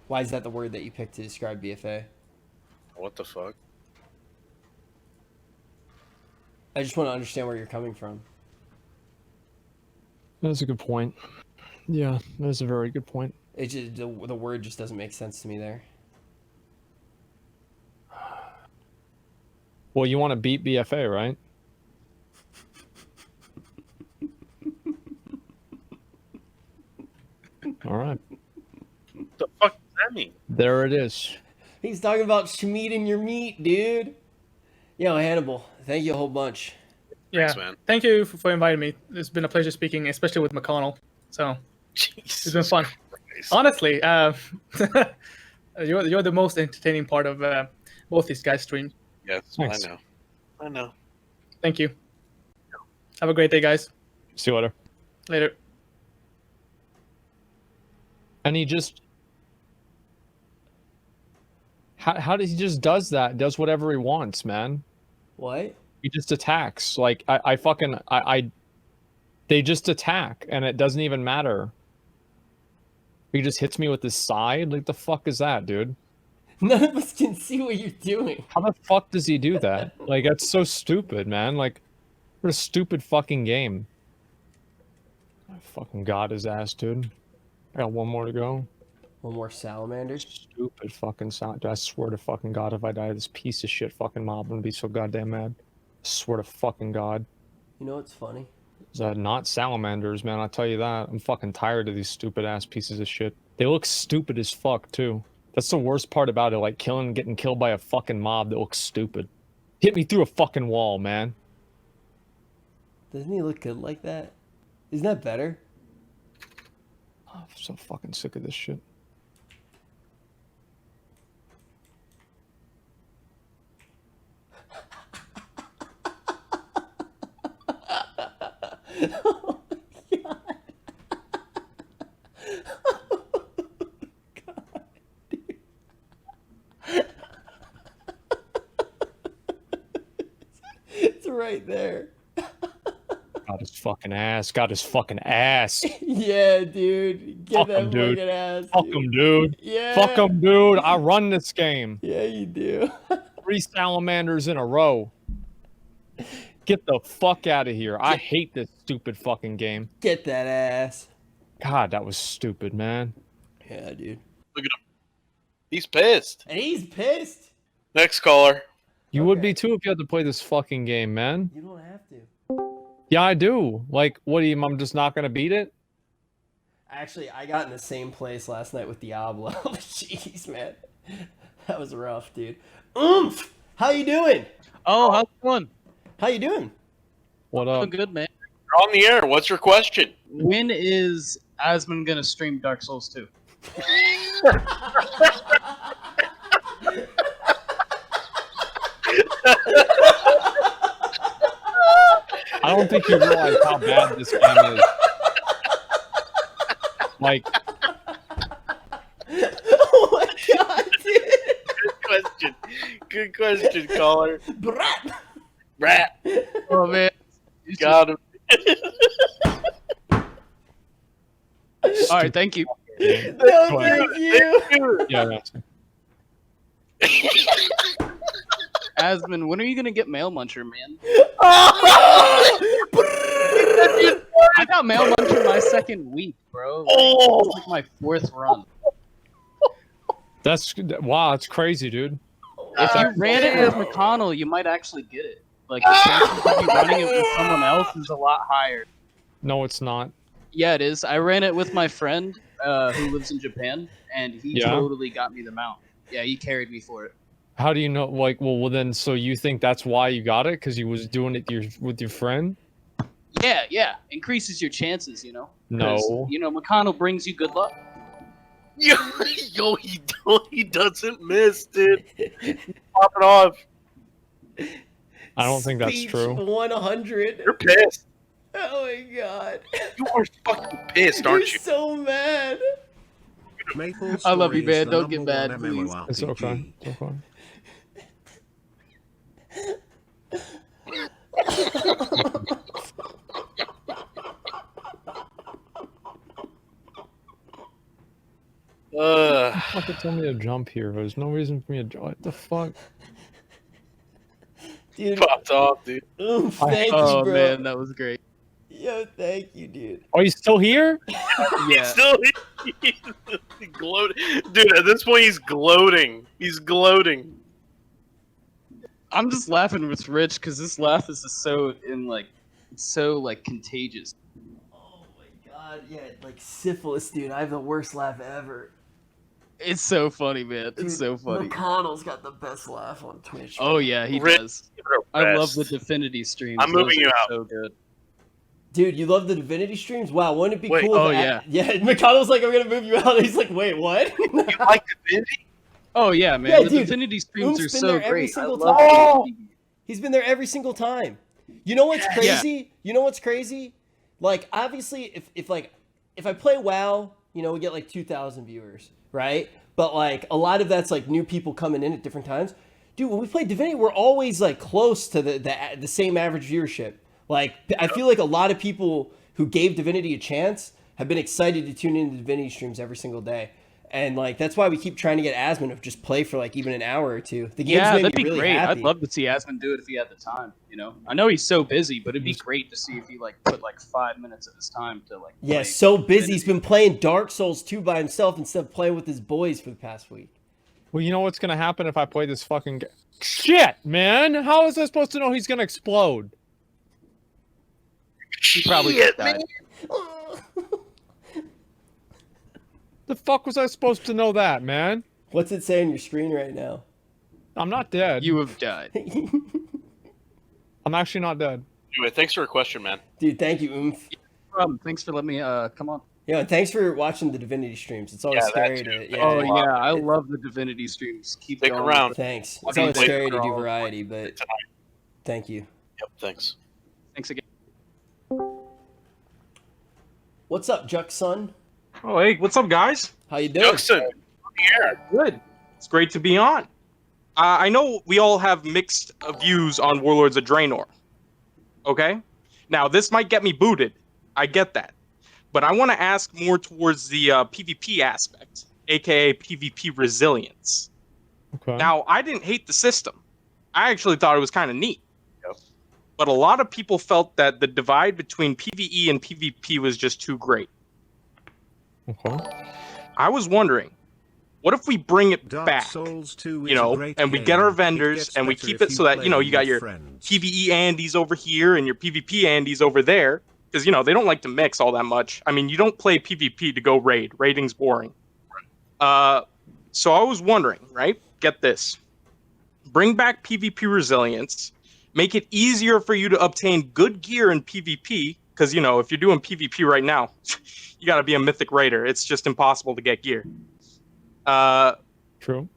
Speaker 3: Why is that the word that you picked to describe BFA?
Speaker 8: What the fuck?
Speaker 3: I just want to understand where you're coming from.
Speaker 1: That's a good point. Yeah, that's a very good point.
Speaker 3: It just, the word just doesn't make sense to me there.
Speaker 1: Well, you want to beat BFA, right? All right.
Speaker 8: What the fuck does that mean?
Speaker 1: There it is.
Speaker 3: He's talking about schmeat in your meat, dude. Yo, Hannibal, thank you a whole bunch.
Speaker 10: Yeah,
Speaker 8: thanks, man.
Speaker 10: Thank you for inviting me. It's been a pleasure speaking, especially with McConnell. So it's been fun.
Speaker 8: Christ.
Speaker 10: Honestly, you're the most entertaining part of both these guys' streams.
Speaker 8: Yes,
Speaker 1: thanks.
Speaker 8: I know.
Speaker 10: Thank you. Have a great day, guys.
Speaker 1: See you later.
Speaker 10: Later.
Speaker 1: And he just... How does he just does that? Does whatever he wants, man.
Speaker 3: What?
Speaker 1: He just attacks. Like they just attack, and it doesn't even matter. He just hits me with his side. Like the fuck is that, dude?
Speaker 3: None of us can see what you're doing.
Speaker 1: How the fuck does he do that? Like that's so stupid, man. Like what a stupid fucking game. I fucking got his ass, dude. I got one more to go.
Speaker 3: One more salamander?
Speaker 1: Stupid fucking salamander. I swear to fucking God, if I die to this piece of shit fucking mob, I'm gonna be so goddamn mad. I swear to fucking God.
Speaker 3: You know what's funny?
Speaker 1: Not salamanders, man. I'll tell you that. I'm fucking tired of these stupid ass pieces of shit. They look stupid as fuck too. That's the worst part about it. Like getting killed by a fucking mob that looks stupid. Hit me through a fucking wall, man.
Speaker 3: Doesn't he look good like that? Isn't that better?
Speaker 1: Oh, I'm so fucking sick of this shit.
Speaker 3: Oh my God. Oh God, dude. It's right there.
Speaker 1: Got his fucking ass. Got his fucking ass.
Speaker 3: Yeah, dude. Get
Speaker 1: Fuck
Speaker 3: that
Speaker 1: him, dude.
Speaker 3: fucking ass.
Speaker 1: Fuck him, dude.
Speaker 3: Yeah.
Speaker 1: Fuck him, dude. I run this game.
Speaker 3: Yeah, you do.
Speaker 1: 3 salamanders in a row. Get the fuck out of here. I hate this stupid fucking game.
Speaker 3: Get that ass.
Speaker 1: God, that was stupid, man.
Speaker 3: Yeah, dude.
Speaker 8: Look at him. He's pissed.
Speaker 3: And he's pissed.
Speaker 8: Next caller.
Speaker 1: You would be too if you had to play this fucking game, man.
Speaker 3: You don't have to.
Speaker 1: Yeah, I do. Like, what do you, I'm just not gonna beat it?
Speaker 3: Actually, I got in the same place last night with Diablo. Jeez, man. That was rough, dude. Oomph! How you doing?
Speaker 11: Oh, how's it going?
Speaker 3: How you doing?
Speaker 1: What up?
Speaker 11: Doing good, man.
Speaker 8: You're on the air. What's your question?
Speaker 11: When is Asmon gonna stream Dark Souls 2.
Speaker 1: I don't think you realize how bad this game is. Like,
Speaker 3: Oh my god, dude.
Speaker 8: Good question, caller.
Speaker 3: Brat.
Speaker 8: Rat.
Speaker 11: Oh man.
Speaker 8: Got him.
Speaker 11: Alright, thank you.
Speaker 3: No, thank you.
Speaker 1: yeah, that's
Speaker 11: Asmon, when are you gonna get Mail Muncher, man? I got Mail Muncher my second week, bro. Like, it's like my 4th run.
Speaker 1: wow, it's crazy, dude.
Speaker 11: If you ran it with McConnell, you might actually get it. Like, the chances of you running it with someone else is a lot higher.
Speaker 1: No, it's not.
Speaker 11: Yeah, it is. I ran it with my friend who lives in Japan, and he totally got me the mount. Yeah, he carried me for it.
Speaker 1: How do you know? Like, well, then, so you think that's why you got it? Because you was doing it with your friend?
Speaker 11: Yeah. Increases your chances, you know?
Speaker 1: No.
Speaker 11: You know, McConnell brings you good luck.
Speaker 8: Yo, he doesn't miss, dude. Pop it off.
Speaker 1: I don't think that's
Speaker 3: Speech
Speaker 1: true.
Speaker 3: 100.
Speaker 8: You're pissed.
Speaker 3: Oh my god.
Speaker 8: You are fucking pissed, aren't
Speaker 3: You're so mad.
Speaker 11: I love you, man. Don't get mad, please.
Speaker 1: It's okay. It's okay. Fucking told me to jump here. There's no reason for me to jump. What the fuck?
Speaker 3: Dude.
Speaker 8: Popped off, dude.
Speaker 3: Ooh, thank you,
Speaker 11: Oh
Speaker 3: bro.
Speaker 11: man, that was great.
Speaker 3: Yo, thank you, dude.
Speaker 1: Are you still here?
Speaker 11: Yeah.
Speaker 8: He's gloating. Dude, at this point, he's gloating. He's gloating.
Speaker 11: I'm just laughing with Rich because this laugh is just so contagious.
Speaker 3: Oh my god, yeah, like syphilis, dude. I have the worst laugh ever.
Speaker 11: It's so funny, man.
Speaker 3: Dude,
Speaker 11: It's so funny.
Speaker 3: McConnell's got the best laugh on Twitch.
Speaker 11: Oh yeah, he
Speaker 8: Rich,
Speaker 11: does.
Speaker 8: you're a
Speaker 11: I love
Speaker 8: best.
Speaker 11: the Divinity streams.
Speaker 8: I'm moving
Speaker 11: Those
Speaker 8: you
Speaker 11: are
Speaker 8: out.
Speaker 11: So good.
Speaker 3: Dude, you love the Divinity streams? Wow, wouldn't it be
Speaker 8: Wait,
Speaker 3: cool?
Speaker 11: oh,
Speaker 3: if
Speaker 11: yeah.
Speaker 3: Yeah, McConnell's like, I'm gonna move you out. He's like, wait, what?
Speaker 8: You like Divinity?
Speaker 11: Oh yeah, man.
Speaker 3: Yeah,
Speaker 11: the
Speaker 3: dude,
Speaker 11: Divinity streams
Speaker 3: Oom's
Speaker 11: are
Speaker 3: been
Speaker 11: so
Speaker 3: there every
Speaker 11: great. I
Speaker 3: single
Speaker 11: love
Speaker 3: time.
Speaker 11: Divinity.
Speaker 3: He's been there every single time. You know what's crazy? You know what's crazy? Like, obviously, if I play WoW, you know, we get like 2,000 viewers, right? But like a lot of that's like new people coming in at different times. Dude, when we play Divinity, we're always like close to the same average viewership. Like, I feel like a lot of people who gave Divinity a chance have been excited to tune into Divinity streams every single day. And like that's why we keep trying to get Asmon to just play for like even an hour or two. The game's made
Speaker 11: that'd
Speaker 3: me
Speaker 11: be
Speaker 3: really
Speaker 11: great.
Speaker 3: happy.
Speaker 11: I'd love to see Asmon do it if he had the time. You know, I know he's so busy, but it'd be great to see if he like put like 5 minutes of his time to like.
Speaker 3: Yeah,
Speaker 11: play
Speaker 3: so busy.
Speaker 11: Divinity.
Speaker 3: He's been playing Dark Souls 2 by himself instead of playing with his boys for the past week.
Speaker 1: Well, you know what's gonna happen if I play this fucking game? Shit, man! How is I supposed to know he's gonna explode?
Speaker 11: He probably
Speaker 8: Shit,
Speaker 11: died.
Speaker 1: The fuck was I supposed to know that, man?
Speaker 3: What's it say on your screen right now?
Speaker 1: I'm not dead.
Speaker 11: You have died.
Speaker 1: I'm actually not dead.
Speaker 8: Anyway, thanks for your question, man.
Speaker 3: Dude, thank you, Oomph.
Speaker 11: Thanks for letting me come on.
Speaker 3: Yeah, and thanks for watching the Divinity streams. It's always
Speaker 8: Yeah,
Speaker 3: scary
Speaker 8: that
Speaker 3: to
Speaker 8: too.
Speaker 11: Oh yeah, I love the Divinity streams. Keep
Speaker 8: Stick
Speaker 11: going.
Speaker 8: around.
Speaker 3: Thanks. It's
Speaker 11: Okay,
Speaker 3: always
Speaker 11: wait
Speaker 3: scary to
Speaker 11: for
Speaker 3: do
Speaker 11: all-
Speaker 3: variety, but thank you.
Speaker 8: Yep, thanks.
Speaker 11: Thanks again.
Speaker 3: What's up, Juck son?
Speaker 12: Oh, hey, what's up, guys?
Speaker 3: How you doing?
Speaker 8: Jackson, here.
Speaker 12: Good. It's great to be on. I know we all have mixed views on Warlords of Draenor. Okay? Now, this might get me booted. I get that. But I want to ask more towards the PvP aspect, aka PvP resilience.
Speaker 1: Okay.
Speaker 12: Now, I didn't hate the system. I actually thought it was kind of neat. But a lot of people felt that the divide between PvE and PvP was just too great.
Speaker 1: Okay.
Speaker 12: I was wondering, what if we bring it
Speaker 5: Dark
Speaker 12: back,
Speaker 5: Souls 2 is
Speaker 12: you know,
Speaker 5: a great
Speaker 12: and we
Speaker 5: game.
Speaker 12: get our
Speaker 5: It
Speaker 12: vendors
Speaker 5: gets
Speaker 12: and we
Speaker 5: better
Speaker 12: keep
Speaker 5: if
Speaker 12: it so that, you know, you got
Speaker 5: play
Speaker 12: your
Speaker 5: with friends.
Speaker 12: PvE Andes over here and your PvP Andes over there, because, you know, they don't like to mix all that much. I mean, you don't play PvP to go raid. Raiding's boring. So I was wondering, right? Get this. Bring back PvP resilience. Make it easier for you to obtain good gear in PvP because if you're doing PvP right now, you got to be a mythic raider. It's just impossible to get gear.
Speaker 1: True.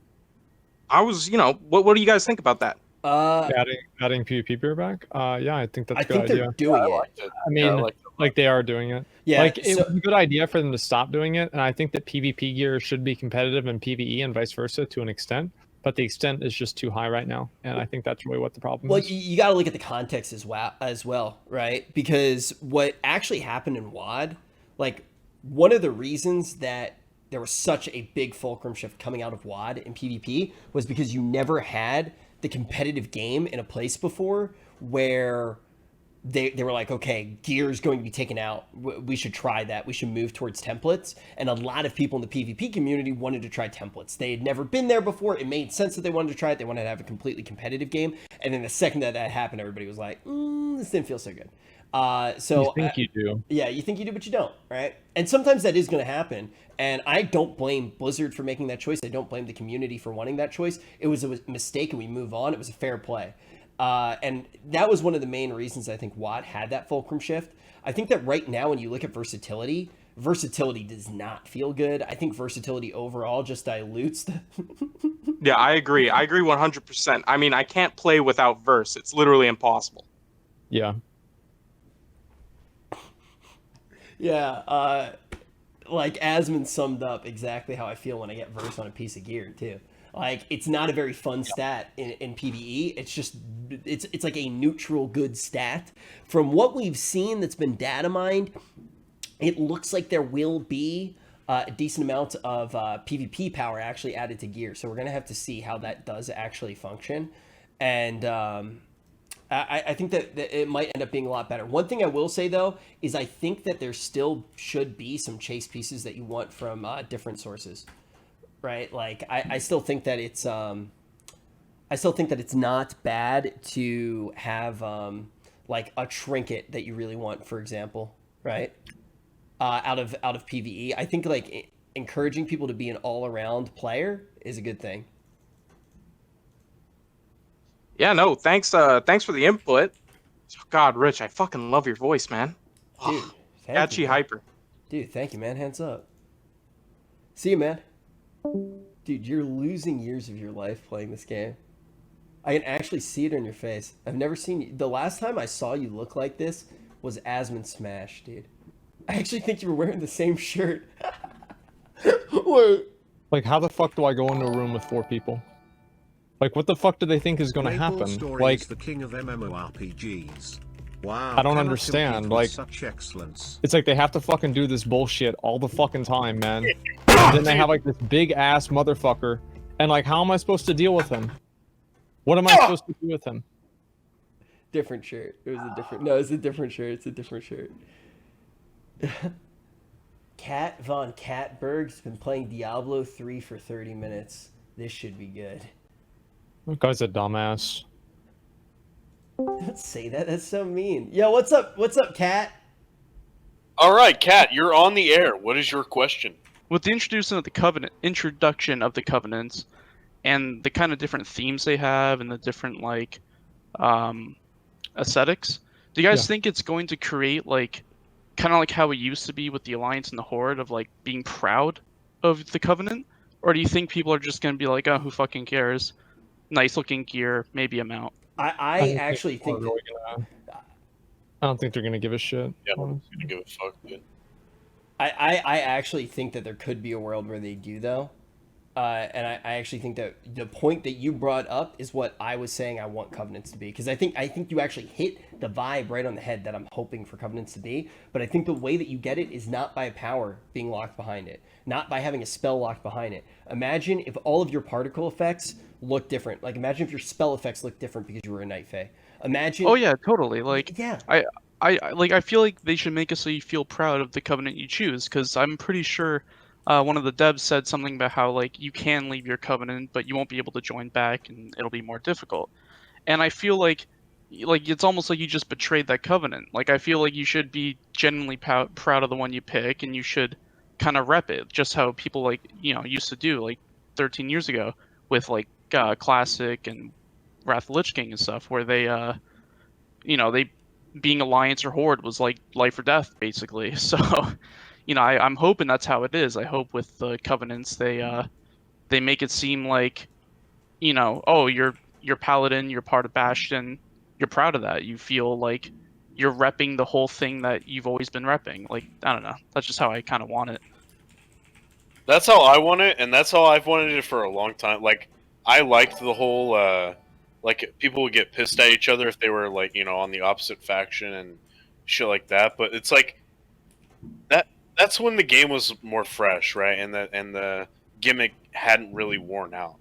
Speaker 12: I was, what do you guys think about that?
Speaker 1: Adding PvP gear back. Yeah, I think that's a good
Speaker 3: I think
Speaker 1: idea.
Speaker 3: they're doing it.
Speaker 1: I mean, like they are doing it.
Speaker 3: Yeah,
Speaker 1: like it was a good idea for them to stop doing it, and I think that PvP gear should be competitive in PvE and vice versa to an extent. But the extent is just too high right now, and I think that's really what the problem is.
Speaker 3: Well, you got to look at the context as well, right? Because what actually happened in WoD, like one of the reasons that there was such a big fulcrum shift coming out of WoD in PvP was because you never had the competitive game in a place before where they were like, okay, gear is going to be taken out. We should try that. We should move towards templates. And a lot of people in the PvP community wanted to try templates. They had never been there before. It made sense that they wanted to try it. They wanted to have a completely competitive game. And then the second that happened, everybody was like, this didn't feel so good. So
Speaker 1: you think you do.
Speaker 3: Yeah, you think you do, but you don't, right? And sometimes that is going to happen. And I don't blame Blizzard for making that choice. I don't blame the community for wanting that choice. It was a mistake and we move on. It was a fair play. And that was one of the main reasons I think WoD had that fulcrum shift. I think that right now when you look at versatility does not feel good. I think versatility overall just dilutes the...
Speaker 12: Yeah, I agree. I agree 100%. I mean, I can't play without verse. It's literally impossible.
Speaker 1: Yeah.
Speaker 3: Yeah, like Asmon summed up exactly how I feel when I get verse on a piece of gear too. Like, it's not a very fun stat in PvE. It's just, it's like a neutral good stat. From what we've seen that's been data mined, it looks like there will be a decent amount of PvP power actually added to gear. So we're going to have to see how that does actually function. And I think that it might end up being a lot better. One thing I will say, though, is I think that there still should be some chase pieces that you want from different sources. Right, like I still think that it's not bad to have like a trinket that you really want, for example, right? Out of PvE, I think like encouraging people to be an all-around player is a good thing.
Speaker 12: Yeah, no, thanks for the input. God, Rich, I fucking love your voice, man.
Speaker 3: Dude,
Speaker 12: catchy hyper.
Speaker 3: Dude, thank you, man. Hands up. See you, man. Dude, you're losing years of your life playing this game. I can actually see it in your face. I've never seen you. The last time I saw you look like this was Asmon Smash, dude. I actually think you were wearing the same shirt. Wait.
Speaker 1: Like, how the fuck do I go into a room with 4 people? Like, what the fuck do they think is going to happen? Like,
Speaker 5: the king of MMORPGs. Wow,
Speaker 1: I don't understand. Like,
Speaker 5: such excellence.
Speaker 1: It's like they have to fucking do this bullshit all the fucking time, man. And then they have like this big ass motherfucker, and like, how am I supposed to deal with him? What am I supposed to do with him?
Speaker 3: Different shirt. It was a different. No, it's a different shirt. It's a different shirt. Kat Von Katberg's been playing Diablo 3 for 30 minutes. This should be good.
Speaker 1: That guy's a dumbass.
Speaker 3: Don't say that. That's so mean. Yo, what's up? What's up, Kat?
Speaker 8: All right, Kat, you're on the air. What is your question?
Speaker 13: With the introduction of the covenants, and the kind of different themes they have, and the different like aesthetics, do you guys think it's going to create like kind of like how it used to be with the Alliance and the Horde of like being proud of the covenant, or do you think people are just going to be like, oh, who fucking cares? Nice looking gear, maybe I'm out.
Speaker 3: I actually think
Speaker 1: I don't think they're gonna give a shit.
Speaker 8: Yeah, I'm gonna give a fuck, dude.
Speaker 3: I actually think that there could be a world where they do, though. And I actually think that the point that you brought up is what I was saying I want Covenants to be. Because I think you actually hit the vibe right on the head that I'm hoping for Covenants to be. But I think the way that you get it is not by a power being locked behind it. Not by having a spell locked behind it. Imagine if all of your particle effects look different. Like, imagine if your spell effects look different because you were a Night Fae. Imagine...
Speaker 13: Oh, yeah, totally. Like,
Speaker 3: yeah.
Speaker 13: I feel like they should make it so you feel proud of the Covenant you choose. Because I'm pretty sure... one of the devs said something about how like you can leave your covenant, but you won't be able to join back, and it'll be more difficult. And I feel like it's almost like you just betrayed that covenant. Like I feel like you should be genuinely proud of the one you pick, and you should kind of rep it, just how people like used to do like 13 years ago with like Classic and Wrath of the Lich King and stuff, where they being Alliance or Horde was like life or death, basically. So, you know, I'm hoping that's how it is. I hope with the Covenants they make it seem like, you know, oh, you're Paladin, you're part of Bastion, you're proud of that. You feel like you're repping the whole thing that you've always been repping. Like, I don't know. That's just how I kind of want it.
Speaker 8: That's how I want it, and that's how I've wanted it for a long time. Like, I liked the whole, like, people would get pissed at each other if they were, like, you know, on the opposite faction and shit like that. But it's like, that's when the game was more fresh, right? And the gimmick hadn't really worn out,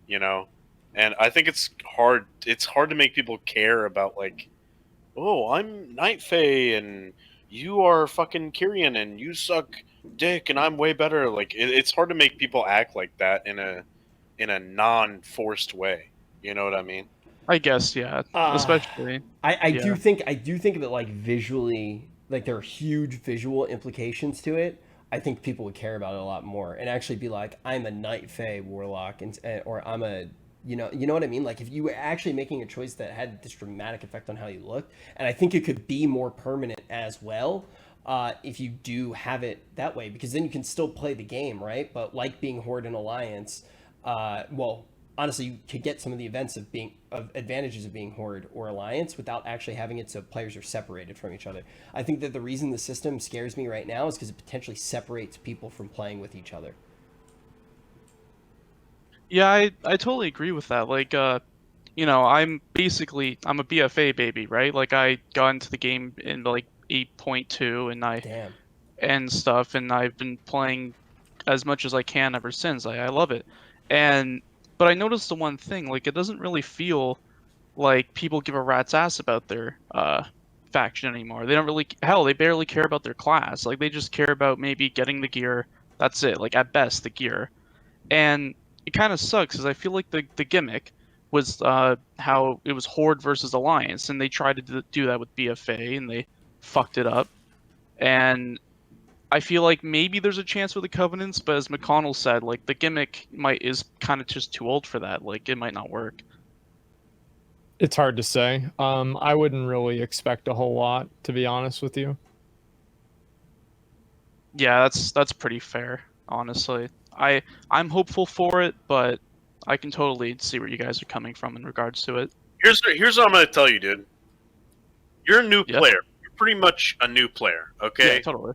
Speaker 8: you know? And I think it's hard to make people care about, like, oh, I'm Night Fae, and you are fucking Kyrian, and you suck dick, and I'm way better. Like, it's hard to make people act like that in a non-forced way. You know what I mean?
Speaker 13: I guess, yeah. Especially,
Speaker 3: I do think of it like visually, like there are huge visual implications to it. I think people would care about it a lot more and actually be like, I'm a Night Fae warlock, or I'm a, you know what I mean? Like, if you were actually making a choice that had this dramatic effect on how you looked, and I think it could be more permanent as well, if you do have it that way, because then you can still play the game, right? But like being Horde and Alliance, well, honestly, you could get some of the advantages of being Horde or Alliance without actually having it so players are separated from each other. I think that the reason the system scares me right now is because it potentially separates people from playing with each other.
Speaker 13: Yeah, I totally agree with that. Like, you know, I'm a BFA baby, right? Like, I got into the game in like 8.2 and stuff, and I've been playing as much as I can ever since. I love it. But I noticed the one thing, like, it doesn't really feel like people give a rat's ass about their faction anymore. They don't really, hell, they barely care about their class. Like, they just care about maybe getting the gear. That's it. Like, at best, the gear. And it kind of sucks, because I feel like the gimmick was how it was Horde versus Alliance, and they tried to do that with BFA, and they fucked it up. And I feel like maybe there's a chance with the Covenants, but as McConnell said, like, the gimmick is kind of just too old for that. Like, it might not work.
Speaker 1: It's hard to say. I wouldn't really expect a whole lot, to be honest with you.
Speaker 13: Yeah, that's pretty fair, honestly. I'm hopeful for it, but I can totally see where you guys are coming from in regards to it.
Speaker 8: Here's what I'm gonna tell you, dude. You're a new player. You're pretty much a new player, okay?
Speaker 13: Yeah, totally.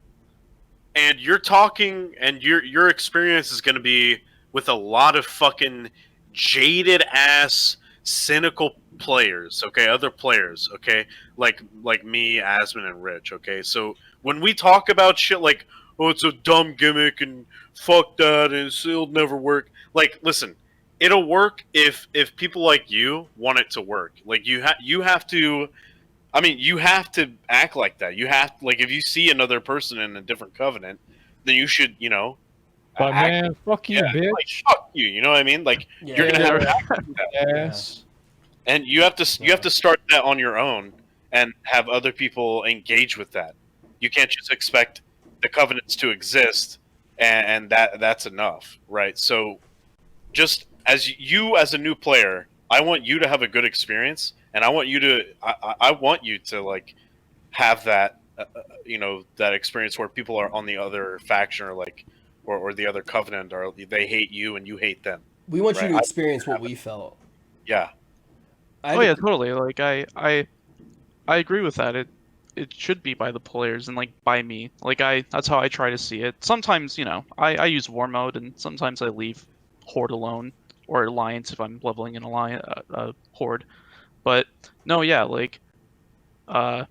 Speaker 8: And you're talking, and your experience is gonna be with a lot of fucking jaded ass, cynical players, okay? Other players, okay? Like me, Asmon, and Rich, okay? So when we talk about shit like, oh, it's a dumb gimmick and fuck that, and it'll never work. Like, listen, it'll work if people like you want it to work. Like, you have to. I mean, you have to act like that. You have, like, if you see another person in a different covenant, then you should, you know.
Speaker 1: But man, fuck you, bitch.
Speaker 8: Like, fuck you. You know what I mean? Like, you're gonna have to act like that.
Speaker 1: Yes.
Speaker 8: And you have to start that on your own and have other people engage with that. You can't just expect the covenants to exist and that's enough, right? So, just as a new player, I want you to have a good experience, and I want you to like have that you know, that experience where people are on the other faction or the other covenant, or they hate you and you hate them.
Speaker 3: We want you to experience what we felt.
Speaker 8: Yeah.
Speaker 13: Yeah, totally. Like, I agree with that. It should be by the players and, like, by me. Like, that's how I try to see it. Sometimes, you know, I use war mode, and sometimes I leave Horde alone, or Alliance if I'm leveling an Horde. But no, yeah, like, I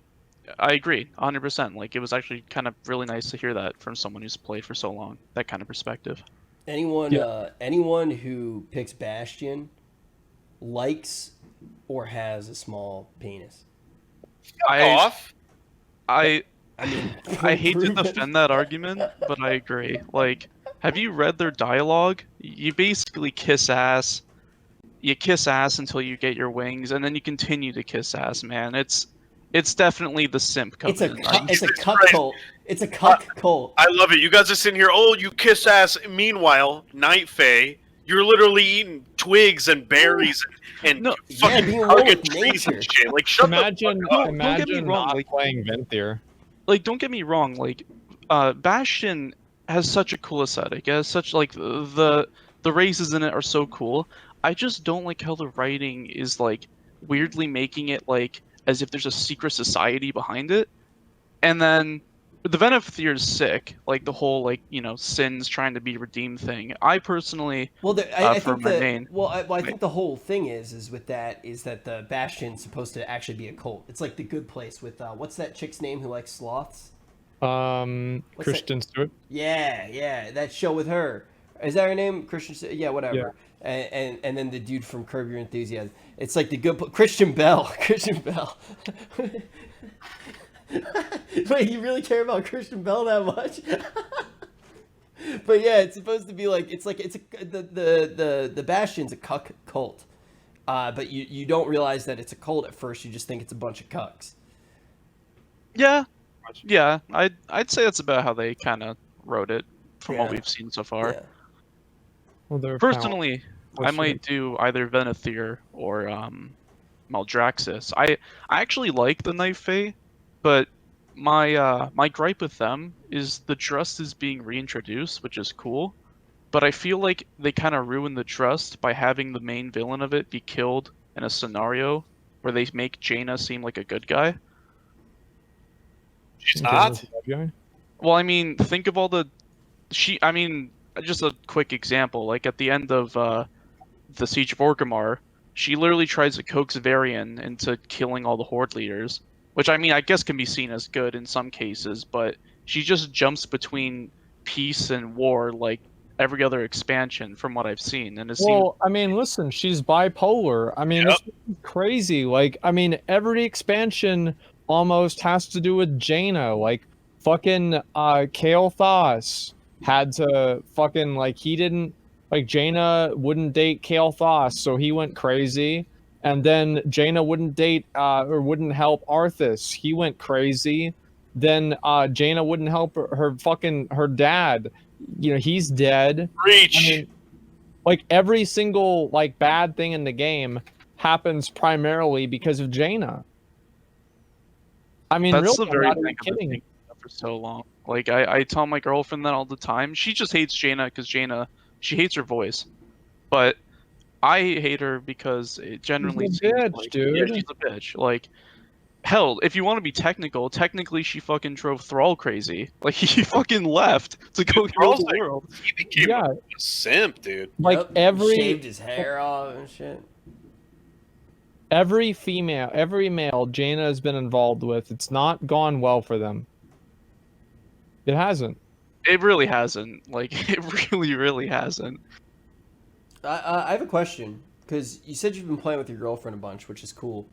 Speaker 13: agree 100%. Like, it was actually kind of really nice to hear that from someone who's played for so long. That kind of perspective.
Speaker 3: Anyone who picks Bastion likes or has a small penis.
Speaker 13: I hate to defend that argument, but I agree. Like, have you read their dialogue? You basically kiss ass. You kiss ass until you get your wings, and then you continue to kiss ass, man. It's definitely the simp covenant.
Speaker 3: It's a cuck cult. It's a cuck cult.
Speaker 8: I love it. You guys are sitting here, oh, you kiss ass. Meanwhile, Night Fae You're literally eating twigs and berries and fucking
Speaker 3: being
Speaker 8: target
Speaker 3: with
Speaker 8: trees and
Speaker 3: nature.
Speaker 8: shit. Like, shut
Speaker 1: Imagine,
Speaker 8: the fuck up.
Speaker 13: Don't get me
Speaker 1: imagine
Speaker 13: wrong,
Speaker 1: not
Speaker 13: like-
Speaker 1: playing Venthyr.
Speaker 13: Like, don't get me wrong, like, Bastion has such a cool aesthetic. It has such, like, the races in it are so cool. I just don't like how the writing is, like, weirdly making it, like, as if there's a secret society behind it. And then, the Venomtheer is sick. Like, the whole, like, you know, sins trying to be redeemed thing. I personally,
Speaker 3: Well, I
Speaker 13: for
Speaker 3: think
Speaker 13: my main...
Speaker 3: I think the whole thing is with that is that the Bastion's supposed to actually be a cult. It's like the Good Place with what's that chick's name who likes sloths?
Speaker 1: Kristen Stewart.
Speaker 3: Yeah, that show with her. Is that her name? Christian? Yeah, whatever.
Speaker 1: Yeah.
Speaker 3: And then the dude from Curb Your Enthusiasm. It's like the Christian Bell. Christian Bell. Wait, you really care about Christian Bell that much? But yeah, it's supposed to be like the Bastion's a cuck cult, but you don't realize that it's a cult at first. You just think it's a bunch of cucks.
Speaker 13: Yeah, I'd say that's about how they kind of wrote it from what we've seen so far.
Speaker 3: Yeah.
Speaker 1: Well,
Speaker 13: Personally, I might do either Venomtheer or Maldraxxus. I actually like the Knife Fae, but my gripe with them is the trust is being reintroduced, which is cool, but I feel like they kind of ruin the trust by having the main villain of it be killed in a scenario where they make Jaina seem like a good guy.
Speaker 8: She's not?
Speaker 13: Well, I mean, think of all the... I mean, just a quick example. Like, at the end of the Siege of Orgrimmar, she literally tries to coax Varian into killing all the Horde leaders. Which, I mean, I guess can be seen as good in some cases, but she just jumps between peace and war like every other expansion from what I've seen. And
Speaker 1: I mean, listen, she's bipolar. I mean, it's crazy. Like, I mean, every expansion almost has to do with Jaina. Like, fucking Kael'thas had to fucking, like, he didn't, like, Jaina wouldn't date Kael'thas, so he went crazy. And then Jaina wouldn't date or wouldn't help Arthas. He went crazy. Then Jaina wouldn't help her dad. You know, he's dead.
Speaker 8: Reach.
Speaker 1: I mean, like, every single, like, bad thing in the game happens primarily because of Jaina. I mean,
Speaker 13: that's
Speaker 1: really,
Speaker 13: the very
Speaker 1: I'm not
Speaker 13: thing
Speaker 1: even kidding.
Speaker 13: I've been thinking of for so long. Like, I tell my girlfriend that all the time. She just hates Jaina because she hates her voice. But I hate her because it generally
Speaker 1: She's a bitch,
Speaker 13: like,
Speaker 1: dude.
Speaker 13: Yeah, she's a bitch. Like, hell, if you want to be technical, technically she fucking drove Thrall crazy. Like, he fucking left to go heal the world.
Speaker 8: He became a simp, dude.
Speaker 1: Like,
Speaker 3: shaved his hair off and shit.
Speaker 1: Every male Jaina has been involved with, it's not gone well for them. It hasn't.
Speaker 13: It really hasn't. Like, it really hasn't.
Speaker 3: I have a question, because you said you've been playing with your girlfriend a bunch, which is cool.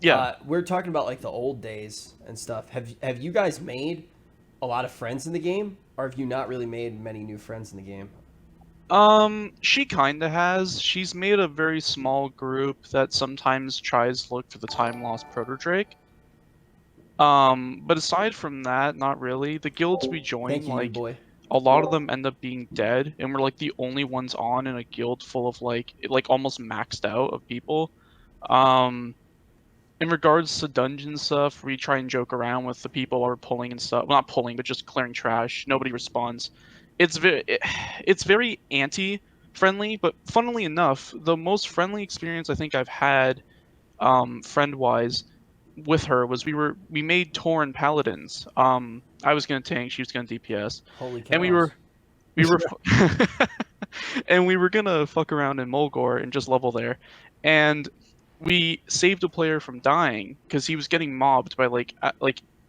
Speaker 13: Yeah.
Speaker 3: We're talking about, like, the old days and stuff. Have you guys made a lot of friends in the game, or have you not really made many new friends in the game?
Speaker 13: She kinda has. She's made a very small group that sometimes tries to look for the time-lost Proto-Drake. But aside from that, not really. The guilds we join,
Speaker 3: Thank you,
Speaker 13: like,
Speaker 3: boy.
Speaker 13: a lot of them end up being dead, and we're, like, the only ones on in a guild full of, like almost maxed out of people. In regards to dungeon stuff, we try and joke around with the people we're pulling and stuff. Well, not pulling, but just clearing trash. Nobody responds. It's very anti-friendly, but funnily enough, the most friendly experience I think I've had, friend-wise, with her was we made Tauren Paladins. I was gonna tank, she was gonna DPS,
Speaker 3: Holy cow.
Speaker 13: and we were and we were gonna fuck around in Mulgore and just level there, and we saved a player from dying because he was getting mobbed by like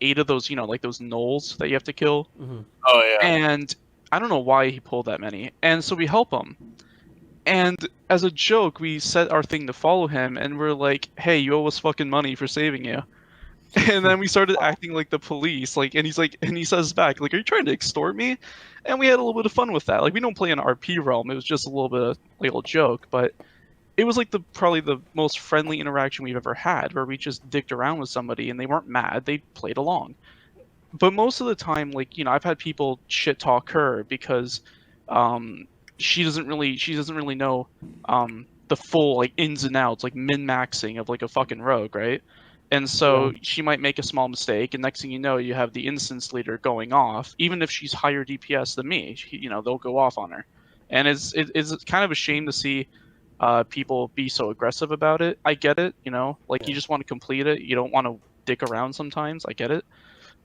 Speaker 13: 8 of those, like those gnolls that you have to kill.
Speaker 3: Mm-hmm.
Speaker 8: Oh yeah.
Speaker 13: And I don't know why he pulled that many, and so we help him. And as a joke, we set our thing to follow him, and we're like, "Hey, you owe us fucking money for saving you." And then we started acting like the police, like, and he says back, like, "Are you trying to extort me?" And we had a little bit of fun with that. Like, we don't play in RP realm; it was just a little bit of like a little joke, but it was like probably the most friendly interaction we've ever had, where we just dicked around with somebody, and they weren't mad; they played along. But most of the time, like, I've had people shit talk her because she doesn't really know the full like ins and outs, like min-maxing of like a fucking rogue, right? And so she might make a small mistake, and next thing you know, you have the instance leader going off, even if she's higher DPS than me. They'll go off on her, and it's kind of a shame to see people be so aggressive about it. I get it, like you just want to complete it, you don't want to dick around sometimes. I get it,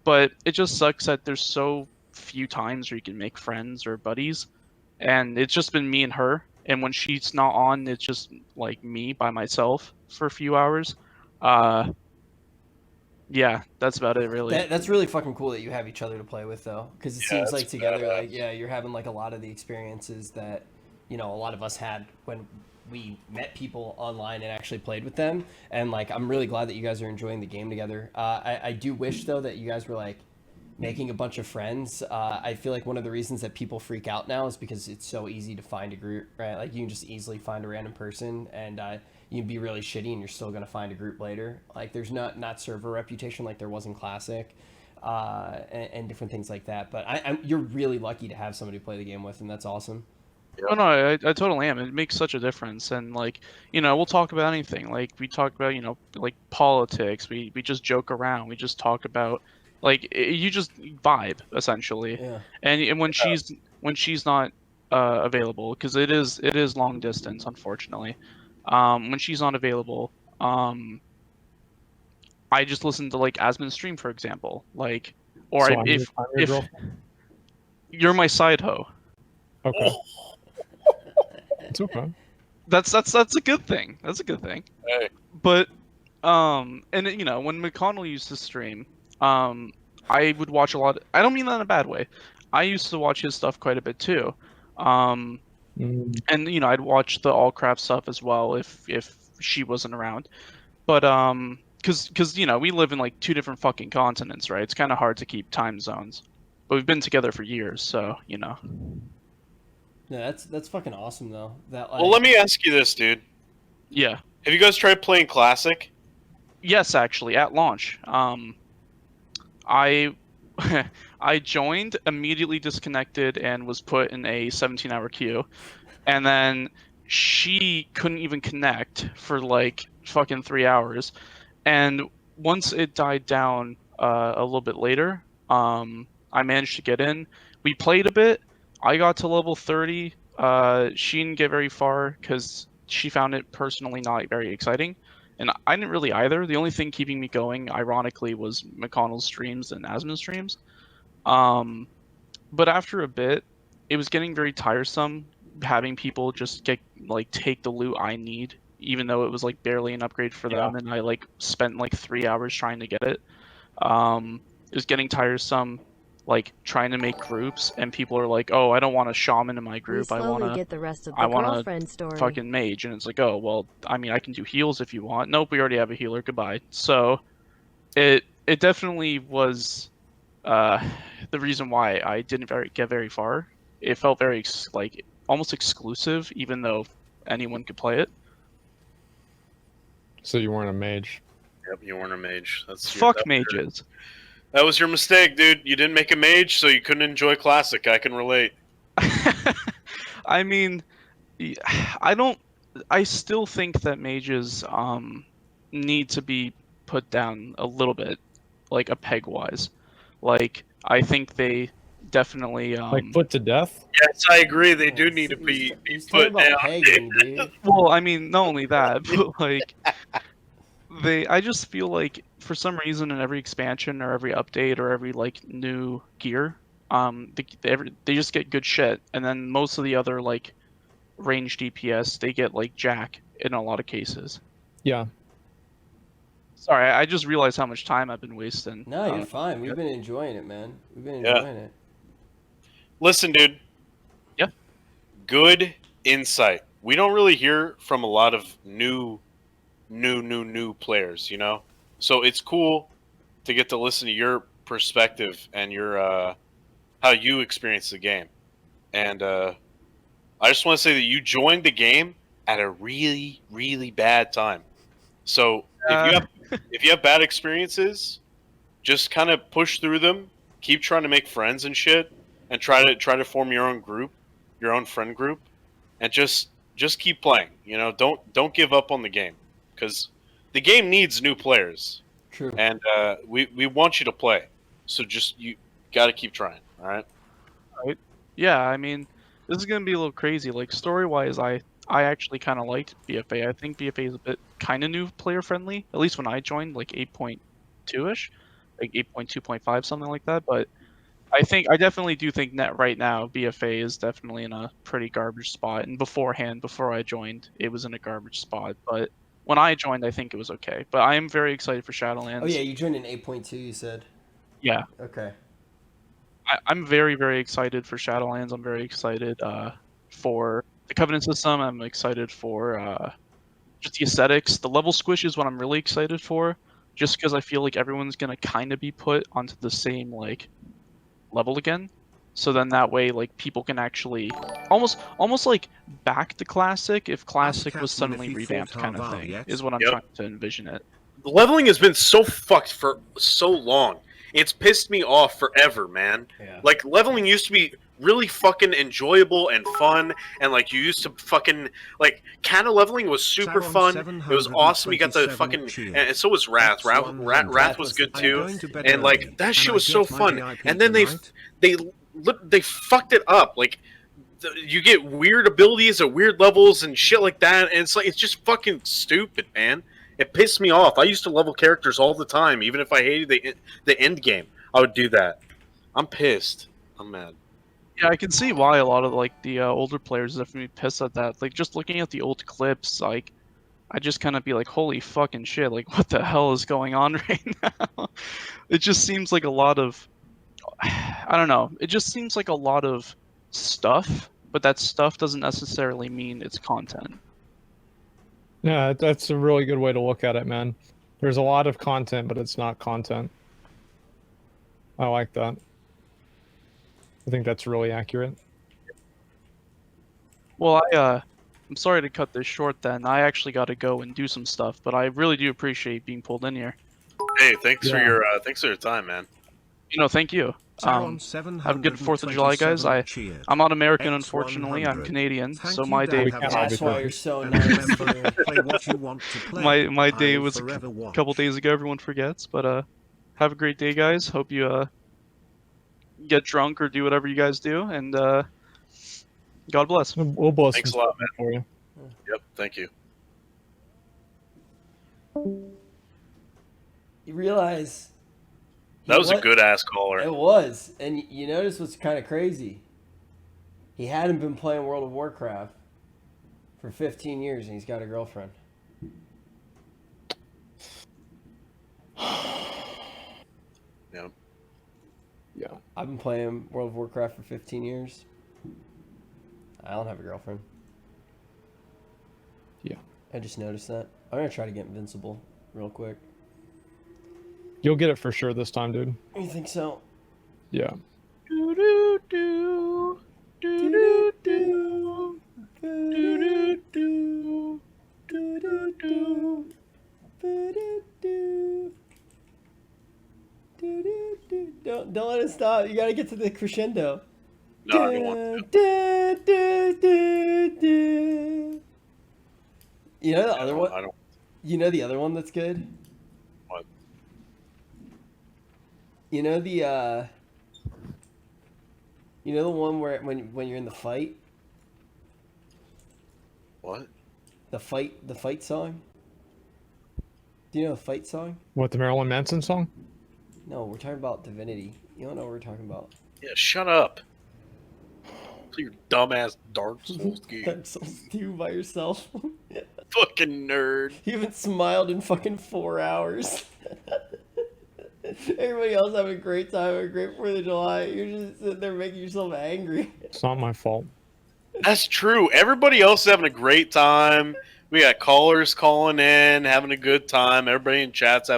Speaker 13: but it just sucks that there's so few times where you can make friends or buddies, and it's just been me and her. And when she's not on, it's just like me by myself for a few hours. Yeah, that's about it, really.
Speaker 3: That's really fucking cool that you have each other to play with, though, because it seems like together, like, you're having like a lot of the experiences that, a lot of us had when we met people online and actually played with them. And like, I'm really glad that you guys are enjoying the game together. I do wish though that you guys were like making a bunch of friends. I feel like one of the reasons that people freak out now is because it's so easy to find a group, right? Like you can just easily find a random person, and you can be really shitty and you're still going to find a group later. Like there's not server reputation like there was in Classic, and different things like that. But you're really lucky to have somebody to play the game with, and that's awesome.
Speaker 13: Oh no, I totally am. It makes such a difference, and like we'll talk about anything. Like we talk about like politics. We just joke around. We just talk about you just vibe essentially.
Speaker 3: Yeah.
Speaker 13: And when she's not available, because it is long distance, unfortunately. When she's not available, I just listen to like Asmon stream, for example. Like, or
Speaker 1: So
Speaker 13: if
Speaker 1: girl?
Speaker 13: you're my side hoe.
Speaker 1: Okay. It's okay.
Speaker 13: That's a good thing. That's a good thing.
Speaker 8: Hey.
Speaker 13: But and when McConnell used to stream, I would watch a lot. I don't mean that in a bad way. I used to watch his stuff quite a bit too. And I'd watch the Allcraft stuff as well if she wasn't around. But because we live in like 2 different fucking continents, right? It's kind of hard to keep time zones. But we've been together for years, so
Speaker 3: Yeah, that's fucking awesome though. That
Speaker 8: Well, let me ask you this, dude.
Speaker 13: Yeah.
Speaker 8: Have you guys tried playing Classic?
Speaker 13: Yes, actually, at launch. I I joined, immediately disconnected, and was put in a 17-hour queue. And then she couldn't even connect for like fucking 3 hours. And once it died down a little bit later, I managed to get in. We played a bit. I got to level 30. She didn't get very far because she found it personally not very exciting. And I didn't really either. The only thing keeping me going, ironically, was McConnell's streams and Asmon's streams. But after a bit, it was getting very tiresome having people just take the loot I need, even though it was like barely an upgrade for them, and I like spent like 3 hours trying to get it. It was getting tiresome, like trying to make groups, and people are like, "Oh, I don't want a shaman in my group. I want to
Speaker 14: get the rest of the girlfriend story.
Speaker 13: Fucking mage." And it's like, "Oh, well, I mean, I can do heals if you want." Nope, we already have a healer. Goodbye. So, it definitely was the reason why I didn't get very far. It felt very almost exclusive, even though anyone could play it.
Speaker 1: So you weren't a mage.
Speaker 8: Yep, you weren't a mage.
Speaker 13: Fuck mages.
Speaker 8: That was your mistake, dude. You didn't make a mage, so you couldn't enjoy Classic. I can relate.
Speaker 13: I mean, I still think that mages need to be put down a little bit, like a peg wise. Like I think they definitely
Speaker 1: like put to death.
Speaker 8: Yes, I agree. They do need to be put down.
Speaker 3: Pegging, dude.
Speaker 13: Well, I mean, not only that, but like I just feel like for some reason in every expansion or every update or every like new gear, they just get good shit, and then most of the other like range DPS they get like jack in a lot of cases.
Speaker 1: Yeah.
Speaker 13: Sorry, I just realized how much time I've been wasting.
Speaker 3: No, you're fine. We've been enjoying it, man. We've been enjoying it.
Speaker 8: Listen, dude.
Speaker 13: Yeah.
Speaker 8: Good insight. We don't really hear from a lot of new players, So it's cool to get to listen to your perspective and your how you experience the game. And I just want to say that you joined the game at a really, really bad time. So if you have bad experiences, just kind of push through them. Keep trying to make friends and shit, and try to form your own group, your own friend group, and just keep playing. You know, don't give up on the game, because the game needs new players.
Speaker 3: True.
Speaker 8: And we want you to play, so you got to keep trying. All right.
Speaker 13: Right. Yeah, I mean, this is gonna be a little crazy. Like story-wise, I actually kind of liked BFA. I think BFA is a bit kind of new player friendly. At least when I joined, like 8.2ish, like 8.2.5, something like that. But I definitely do think that right now BFA is definitely in a pretty garbage spot. And before I joined, it was in a garbage spot. But when I joined, I think it was okay. But I am very excited for Shadowlands.
Speaker 3: Oh yeah, you joined in 8.2. You said.
Speaker 13: Yeah.
Speaker 3: Okay.
Speaker 13: I'm very, very excited for Shadowlands. I'm very excited for the Covenant system. I'm excited for just the aesthetics. The level squish is what I'm really excited for, just because I feel like everyone's gonna kind of be put onto the same like level again. So then that way, like people can actually almost like back to classic if classic was suddenly revamped, kind of thing. Is what I'm trying to envision it.
Speaker 8: The leveling has been so fucked for so long. It's pissed me off forever, man.
Speaker 3: Yeah.
Speaker 8: Like, leveling used to be really fucking enjoyable and fun, and, like, you used to fucking... Like, kind of leveling was super fun. It was awesome. You got the fucking... And so was Wrath. Wrath was good, too. And, like, that shit was so fun. And then they fucked it up. Like, you get weird abilities at weird levels and shit like that, and it's like, it's just fucking stupid, man. It pissed me off. I used to level characters all the time, even if I hated the end game. I would do that. I'm pissed. I'm mad.
Speaker 13: Yeah, I can see why a lot of like the older players definitely pissed at that. Like just looking at the old clips, like I just kind of be like, "Holy fucking shit! Like what the hell is going on right now?" It just seems like a lot of, I don't know. It just seems like a lot of stuff, but that stuff doesn't necessarily mean it's content.
Speaker 1: Yeah, that's a really good way to look at it, man. There's a lot of content, but it's not content. I like that. I think that's really accurate.
Speaker 13: Well, I'm sorry to cut this short then. I actually got to go and do some stuff, but I really do appreciate being pulled in here.
Speaker 8: Hey, thanks for your time, man.
Speaker 13: You know, thank you. Have a good 4th of July, guys. I'm not American, unfortunately. I'm Canadian, so my day.
Speaker 3: That's why you're so nice.
Speaker 13: My day was a couple days ago. Everyone forgets, but have a great day, guys. Hope you get drunk or do whatever you guys do, and God bless.
Speaker 1: We'll bless.
Speaker 8: Thanks a lot, man. For you. Yep, thank you.
Speaker 3: You realize.
Speaker 8: That was a good ass caller.
Speaker 3: It was, and you notice what's kind of crazy. He hadn't been playing World of Warcraft for 15 years, and he's got a girlfriend.
Speaker 8: Yeah.
Speaker 3: Yeah. I've been playing World of Warcraft for 15 years. I don't have a girlfriend.
Speaker 1: Yeah.
Speaker 3: I just noticed that. I'm gonna try to get Invincible real quick.
Speaker 1: You'll get it for sure this time, dude.
Speaker 3: You think so?
Speaker 1: Yeah.
Speaker 3: Don't let it stop. You gotta get to the crescendo.
Speaker 8: No, I don't want to.
Speaker 3: You know the other one?
Speaker 8: I don't.
Speaker 3: You know the other one that's good?
Speaker 8: What?
Speaker 3: You know the one where when you're in the fight?
Speaker 8: What?
Speaker 3: The fight song? Do you know the fight song?
Speaker 1: What, the Marilyn Manson song?
Speaker 3: No, we're talking about Divinity. You don't know what we're talking about.
Speaker 8: Yeah, shut up. Play your dumbass Dark Souls game.
Speaker 3: Dark Souls 2 by yourself.
Speaker 8: Fucking nerd.
Speaker 3: You haven't smiled in fucking 4 hours. Everybody else having a great time, a great 4th of July. You're just sitting there making yourself angry.
Speaker 1: It's not my fault.
Speaker 8: That's true. Everybody else is having a great time. We got callers calling in, having a good time. Everybody in chat's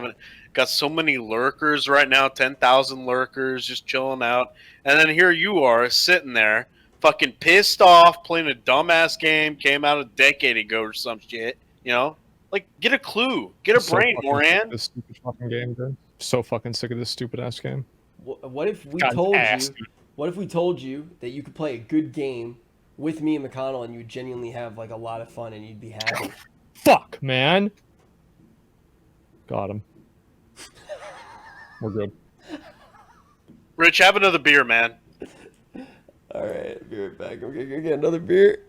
Speaker 8: got so many lurkers right now, 10,000 lurkers just chilling out. And then here you are sitting there, fucking pissed off, playing a dumbass game, came out a decade ago or some shit. You know? Like, get a clue. Get a brain, Moran.
Speaker 1: This stupid fucking game, dude. So fucking sick of this stupid ass game.
Speaker 3: What if we told you? What if we told you that you could play a good game with me and McConnell, and you would genuinely have like a lot of fun, and you'd be happy.
Speaker 1: Fuck, man. Got him. We're good.
Speaker 8: Rich, have another beer, man.
Speaker 3: All right, be right back. I'm gonna go get another beer.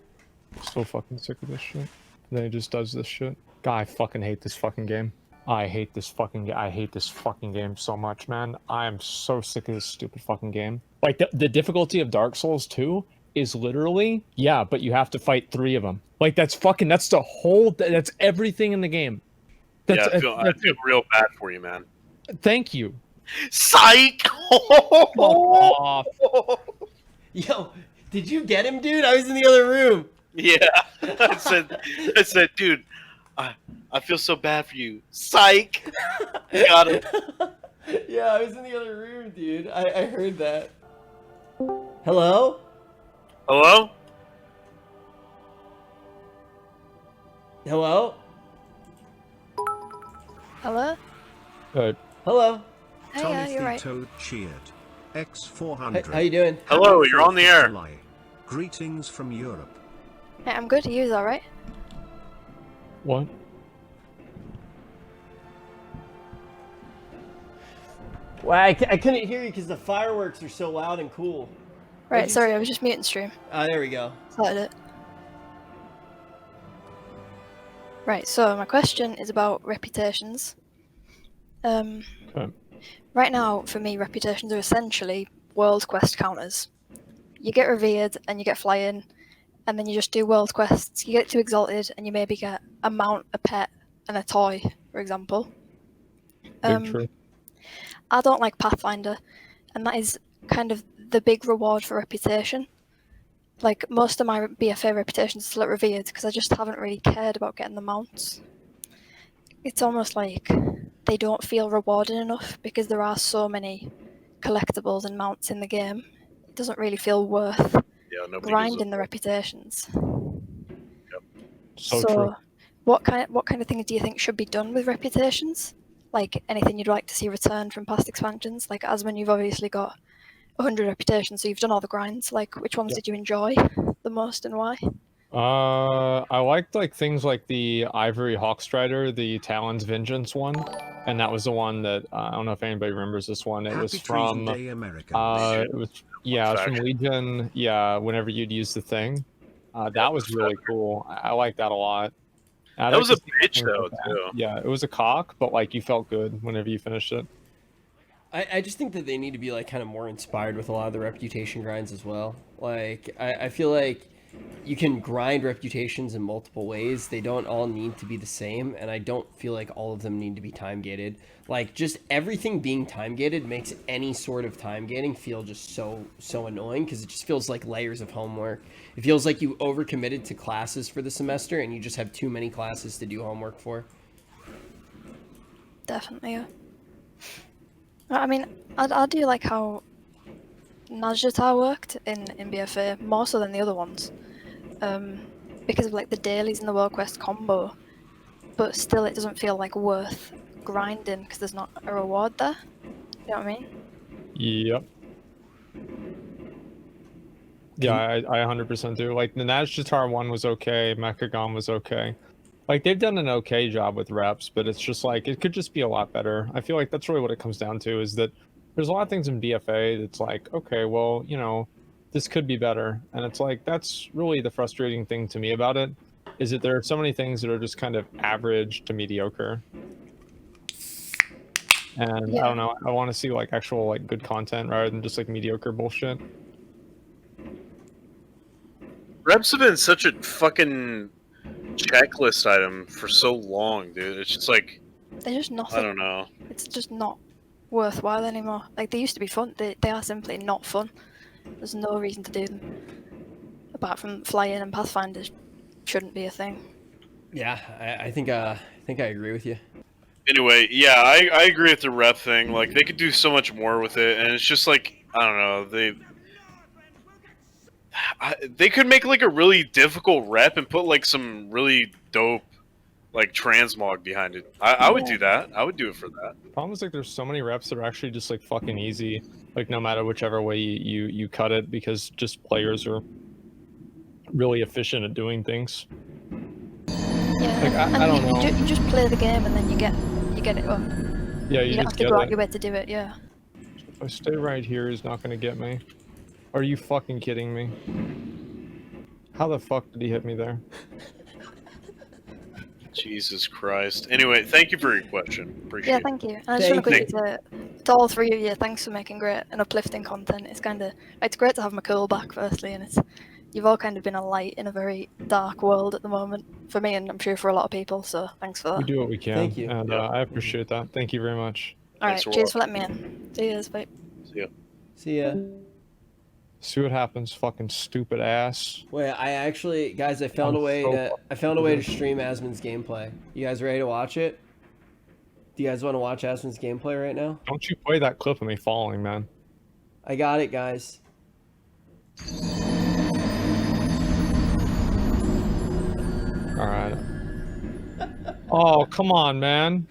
Speaker 1: So fucking sick of this shit. And then he just does this shit. God, I fucking hate this fucking game. I hate this fucking game so much, man. I am so sick of this stupid fucking game. Like, the difficulty of Dark Souls 2 is literally, yeah, but you have to fight 3 of them. Like, that's everything in the game.
Speaker 8: I feel real bad for you, man.
Speaker 1: Thank you.
Speaker 8: Psych!
Speaker 1: Fuck off.
Speaker 3: Yo, did you get him, dude? I was in the other room.
Speaker 8: Yeah. I said, dude, I feel so bad for you. Psych! Got him.
Speaker 3: Yeah, I was in the other room, dude. I heard that. Hello?
Speaker 8: Hello?
Speaker 3: Hello?
Speaker 14: Hello?
Speaker 3: Hello?
Speaker 14: Hey, you're right.
Speaker 5: Toad cheered. X400.
Speaker 3: How you doing?
Speaker 8: Hello, you're on the air.
Speaker 5: Greetings from Europe.
Speaker 14: Hey, I'm good. You alright?
Speaker 1: What?
Speaker 3: Well, I couldn't hear you because the fireworks are so loud and cool.
Speaker 14: Right, sorry, I was just muting stream.
Speaker 3: Ah, there we go.
Speaker 14: Started it. Right, so my question is about reputations. Right now, for me, reputations are essentially world quest counters. You get revered and you get flying, and then you just do world quests. You get too exalted and you maybe get a mount, a pet, and a toy, for example.
Speaker 1: True.
Speaker 14: I don't like Pathfinder, and that is kind of the big reward for reputation. Like, most of my BFA reputations are still at revered because I just haven't really cared about getting the mounts. It's almost like they don't feel rewarding enough because there are so many collectibles and mounts in the game. It doesn't really feel worth grinding the reputations.
Speaker 8: Yep.
Speaker 1: So true.
Speaker 14: What kind of things do you think should be done with reputations? Like, anything you'd like to see returned from past expansions? Like, Asmon, you've obviously got 100 reputations, so you've done all the grinds. Like, which ones did you enjoy the most and why?
Speaker 1: I liked things like the Ivory Hawkstrider, the Talon's Vengeance one, and that was the one that I don't know if anybody remembers this one. It was from it was from Legion. Yeah, whenever you'd use the thing, that was really cool. I like that a lot.
Speaker 8: That was a bitch though, too.
Speaker 1: Yeah, it was a cock, but like you felt good whenever you finished it.
Speaker 3: I just think that they need to be like kind of more inspired with a lot of the reputation grinds as well. Like I feel like you can grind reputations in multiple ways. They don't all need to be the same, and I don't feel like all of them need to be time gated. Like, just everything being time gated makes any sort of time gating feel just so annoying because it just feels like layers of homework. It feels like you overcommitted to classes for the semester and you just have too many classes to do homework for.
Speaker 14: Definitely, yeah. I mean, I do like how Najjatar worked in BFA more so than the other ones, because of like the dailies and the world quest combo, but still it doesn't feel like worth grinding because there's not a reward there. You know what I mean?
Speaker 1: Yep. Yeah, I 100% do. Like, the Najjatar one was okay, Mechagon was okay. Like, they've done an okay job with reps, but it's just like, it could just be a lot better. I feel like that's really what it comes down to, is that there's a lot of things in BFA that's like, okay, well, you know, this could be better. And it's like, that's really the frustrating thing to me about it, is that there are so many things that are just kind of average to mediocre. And I don't know, I want to see like actual like good content rather than just like mediocre bullshit.
Speaker 8: Reps have been such a fucking checklist item for so long, dude. It's just like,
Speaker 14: they're just nothing.
Speaker 8: I don't know.
Speaker 14: It's just not worthwhile anymore. Like, they used to be fun. They are simply not fun. There's no reason to do them. Apart from flying and Pathfinders shouldn't be a thing.
Speaker 3: Yeah, I think I agree with you.
Speaker 8: Anyway, yeah, I agree with the rep thing. Like, they could do so much more with it, and it's just like, I don't know, they could make like a really difficult rep and put like some really dope like transmog behind it. I would do that. I would do it for that.
Speaker 1: The problem is like there's so many reps that are actually just like fucking easy. Like, no matter whichever way you cut it, because just players are really efficient at doing things.
Speaker 14: Yeah,
Speaker 1: Like, I don't know.
Speaker 14: You just play the game and then you get it up.
Speaker 1: Yeah,
Speaker 14: You don't have to go out your way to do it. Yeah.
Speaker 1: If I stay right here, he's not gonna get me. Are you fucking kidding me? How the fuck did he hit me there?
Speaker 8: Jesus Christ. Anyway, thank you for your question. Appreciate
Speaker 14: Yeah,
Speaker 8: it.
Speaker 14: thank you. And I just want to quickly say to all three of you, thanks for making great and uplifting content. It's great to have McCool back, firstly, and you've all kind of been a light in a very dark world at the moment for me, and I'm sure for a lot of people. So thanks for that.
Speaker 1: We do what we can.
Speaker 3: Thank you.
Speaker 1: And I appreciate that. Thank you very much.
Speaker 14: All right, cheers for letting me in. Cheers, bye.
Speaker 8: See ya.
Speaker 3: See ya.
Speaker 1: See what happens, fucking stupid ass.
Speaker 3: Wait, guys, I found a way to stream Asmon's gameplay. You guys ready to watch it? Do you guys want to watch Asmon's gameplay right now?
Speaker 1: Don't you play that clip of me falling, man.
Speaker 3: I got it, guys.
Speaker 1: Alright. Oh, come on, man.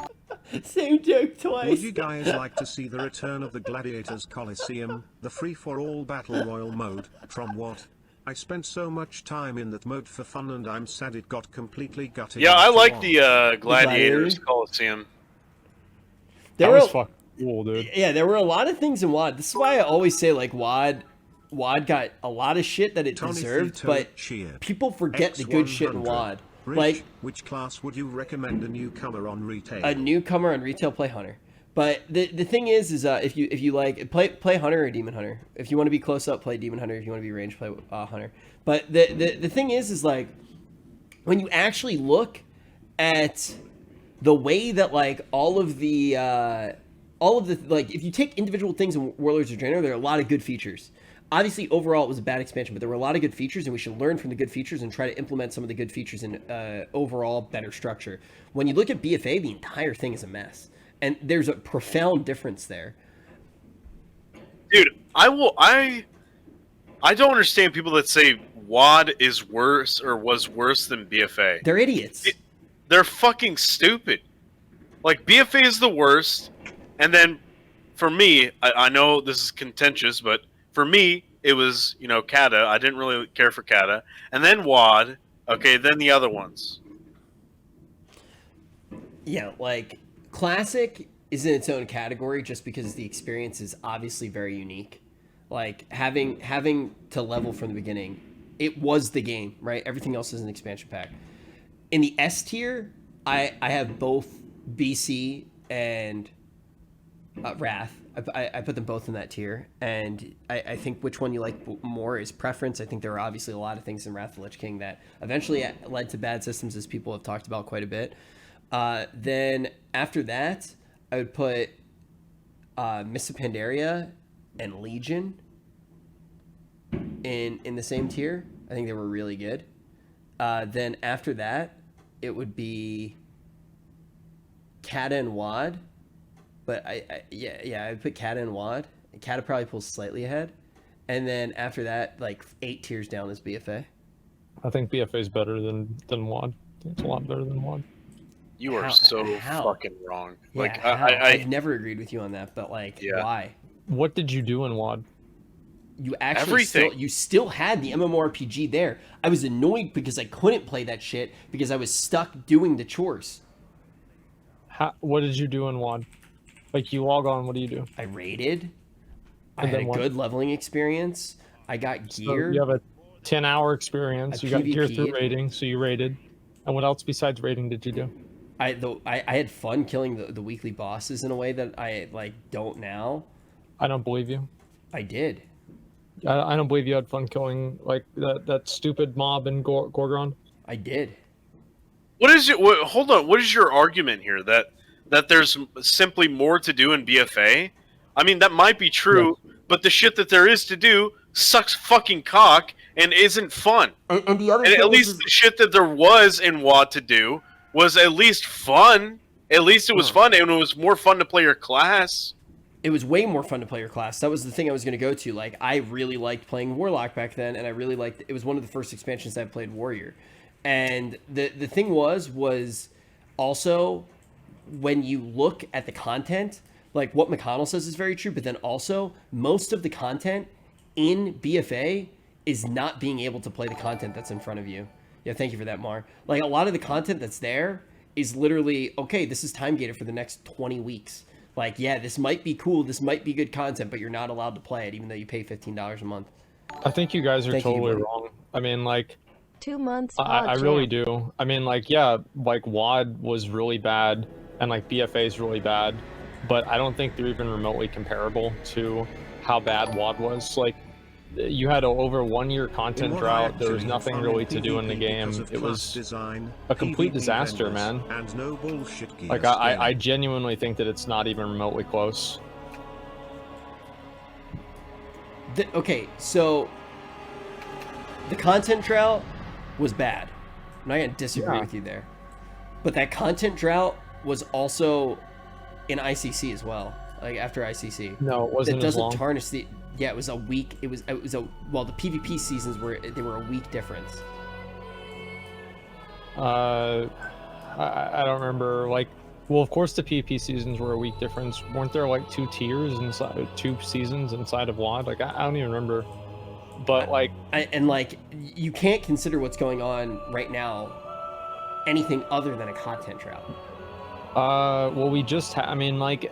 Speaker 3: Same joke twice.
Speaker 5: Would you guys like to see the return of the Gladiators Coliseum, the free-for-all Battle Royal mode, from what? I spent so much time in that mode for fun and I'm sad it got completely gutted.
Speaker 8: Yeah, I like the Gladiators Coliseum.
Speaker 1: That was fucking cool, dude.
Speaker 3: Yeah, there were a lot of things in WoD. This is why I always say, like, WoD got a lot of shit that it deserved, but people forget the good shit in WoD.
Speaker 5: Rich,
Speaker 3: like,
Speaker 5: which class would you recommend a newcomer on retail?
Speaker 3: A newcomer on retail, play Hunter. But the thing is if you like play Hunter or Demon Hunter. If you want to be close up, play Demon Hunter. If you want to be range, play Hunter. But the thing is like when you actually look at the way that like all of the like if you take individual things in Warlords of Draenor, there are a lot of good features. Obviously, overall, it was a bad expansion, but there were a lot of good features, and we should learn from the good features and try to implement some of the good features in overall better structure. When you look at BFA, the entire thing is a mess, and there's a profound difference there.
Speaker 8: Dude, I don't understand people that say WoD is worse or was worse than BFA.
Speaker 3: They're idiots.
Speaker 8: They're fucking stupid. Like, BFA is the worst, and then, for me, I know this is contentious, but for me, it was, Kata. I didn't really care for Kata. And then WoD. Okay, then the other ones.
Speaker 3: Yeah, like, Classic is in its own category just because the experience is obviously very unique. Like, having to level from the beginning, it was the game, right? Everything else is an expansion pack. In the S tier, I have both BC and Wrath. I put them both in that tier, and I think which one you like more is preference. I think there are obviously a lot of things in Wrath of the Lich King that eventually led to bad systems, as people have talked about quite a bit. Then after that, I would put Mists of Pandaria and Legion in the same tier. I think they were really good. Then after that, it would be Kata and WoD. But I put Kata and WoD. Kata probably pulls slightly ahead. And then after that, like 8 tiers down is BFA.
Speaker 1: I think BFA is better than WoD. It's a lot better than WoD.
Speaker 8: You are fucking wrong.
Speaker 3: Yeah,
Speaker 8: like
Speaker 3: I've never agreed with you on that, but like, why?
Speaker 1: What did you do in WoD?
Speaker 3: You actually still had the MMORPG there. I was annoyed because I couldn't play that shit because I was stuck doing the chores.
Speaker 1: What did you do in WoD? Like, you log on, what do you do?
Speaker 3: I raided. I had a good leveling experience. I got gear.
Speaker 1: So you have a 10-hour experience. You got gear through raiding, so you raided. And what else besides raiding did you do?
Speaker 3: I had fun killing the weekly bosses in a way that I don't now.
Speaker 1: I don't believe you.
Speaker 3: I did.
Speaker 1: I don't believe you had fun killing that stupid mob in Gorgon.
Speaker 3: I did.
Speaker 8: What is it? Hold on. What is your argument here? That there's simply more to do in BFA? I mean, that might be true, but the shit that there is to do sucks fucking cock and isn't fun.
Speaker 3: And the other thing
Speaker 8: at least the shit that there was in WoD to do was at least fun. At least it was fun, and it was more fun to play your class.
Speaker 3: It was way more fun to play your class. That was the thing I was going to go to. Like, I really liked playing Warlock back then, and I really liked it. Was one of the first expansions I played Warrior. And the thing was also, when you look at the content, like what McConnell says is very true, but then also most of the content in BFA is not being able to play the content that's in front of you. Yeah, thank you for that, Mar. Like, a lot of the content that's there is literally, okay, this is time gated for the next 20 weeks. Like, yeah, this might be cool, this might be good content, but you're not allowed to play it, even though you pay $15 a month.
Speaker 1: I think you guys are totally wrong. I mean, like,
Speaker 15: 2 months.
Speaker 1: I really do. I mean, like, yeah, like, WAD was really bad, and, like, BFA is really bad, but I don't think they're even remotely comparable to how bad WAD was. Like, you had over 1 year content drought, there was nothing really to do in the game. It was a complete disaster, man.
Speaker 5: And no bullshit gears
Speaker 1: like, I genuinely think that it's not even remotely close.
Speaker 3: Okay, so the content drought was bad. I'm not going to disagree with you there. But that content drought was also in ICC as well. Like, after ICC.
Speaker 1: No, it wasn't as long.
Speaker 3: It doesn't tarnish the... Yeah, it was a week. It was a... Well, the PvP seasons were a week difference.
Speaker 1: I don't remember, like... Well, of course the PvP seasons were a week difference. Weren't there, like, 2 tiers inside... 2 seasons inside of WoD? Like, I don't even remember. But, like...
Speaker 3: And, like, you can't consider what's going on right now anything other than a content drought.
Speaker 1: Well, we just I mean, like,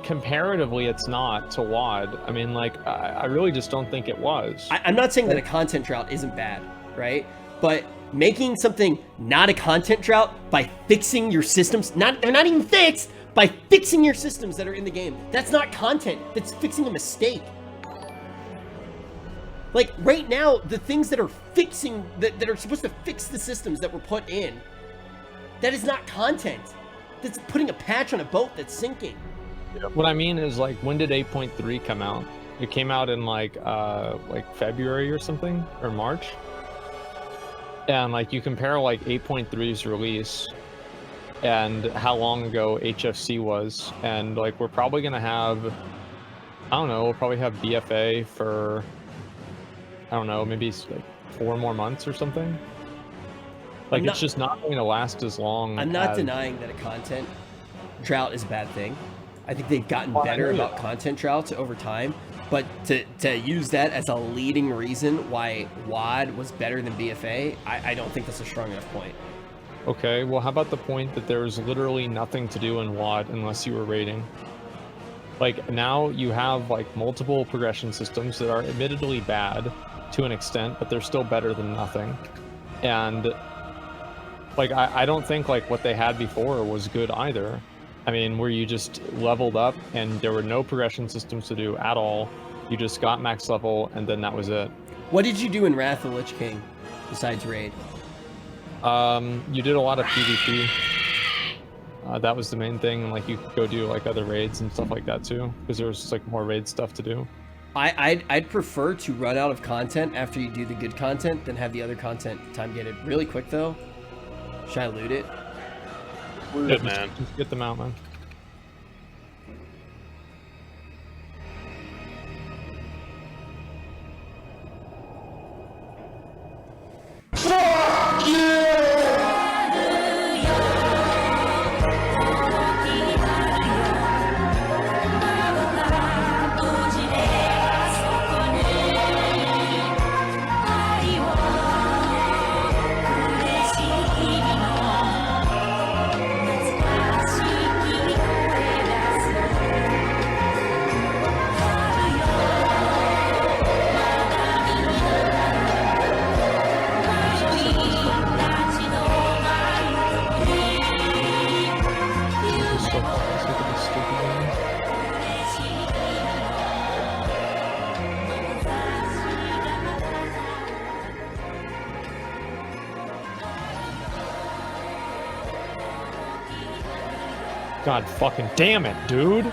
Speaker 1: comparatively, it's not to WoD. I mean, like, I really just don't think it was.
Speaker 3: I'm not saying that a content drought isn't bad, right? But making something not a content drought by fixing your systems, they're not even fixed, by fixing your systems that are in the game, that's not content, that's fixing a mistake. Like, right now, the things that are fixing, that are supposed to fix the systems that were put in, that is not content. That's putting a patch on a boat that's sinking.
Speaker 1: What I mean is, like, when did 8.3 come out? It came out in, like February or something, or March. And, like, you compare, like, 8.3's release and how long ago HFC was, and, like, we're probably gonna have, I don't know, we'll probably have BFA for, I don't know, maybe, like, 4 more months or something. Like, it's just not going to last as long.
Speaker 3: I'm not denying that a content drought is a bad thing. I think they've gotten better about content droughts over time. But to use that as a leading reason why WoD was better than BFA, I don't think that's a strong enough point.
Speaker 1: Okay, well, how about the point that there's literally nothing to do in WoD unless you were raiding? Like, now you have, like, multiple progression systems that are admittedly bad to an extent, but they're still better than nothing. And... like, I don't think, like, what they had before was good either. I mean, where you just leveled up and there were no progression systems to do at all. You just got max level and then that was it.
Speaker 3: What did you do in Wrath of the Lich King besides raid?
Speaker 1: You did a lot of PvP. That was the main thing, and, like, you could go do, like, other raids and stuff like that too, because there was just, like, more raid stuff to do.
Speaker 3: I'd prefer to run out of content after you do the good content than have the other content time gated. Really quick, though. Should I loot it?
Speaker 8: Good, man.
Speaker 1: Just get them out, man.
Speaker 16: Fuck you!
Speaker 1: God fucking damn it, dude!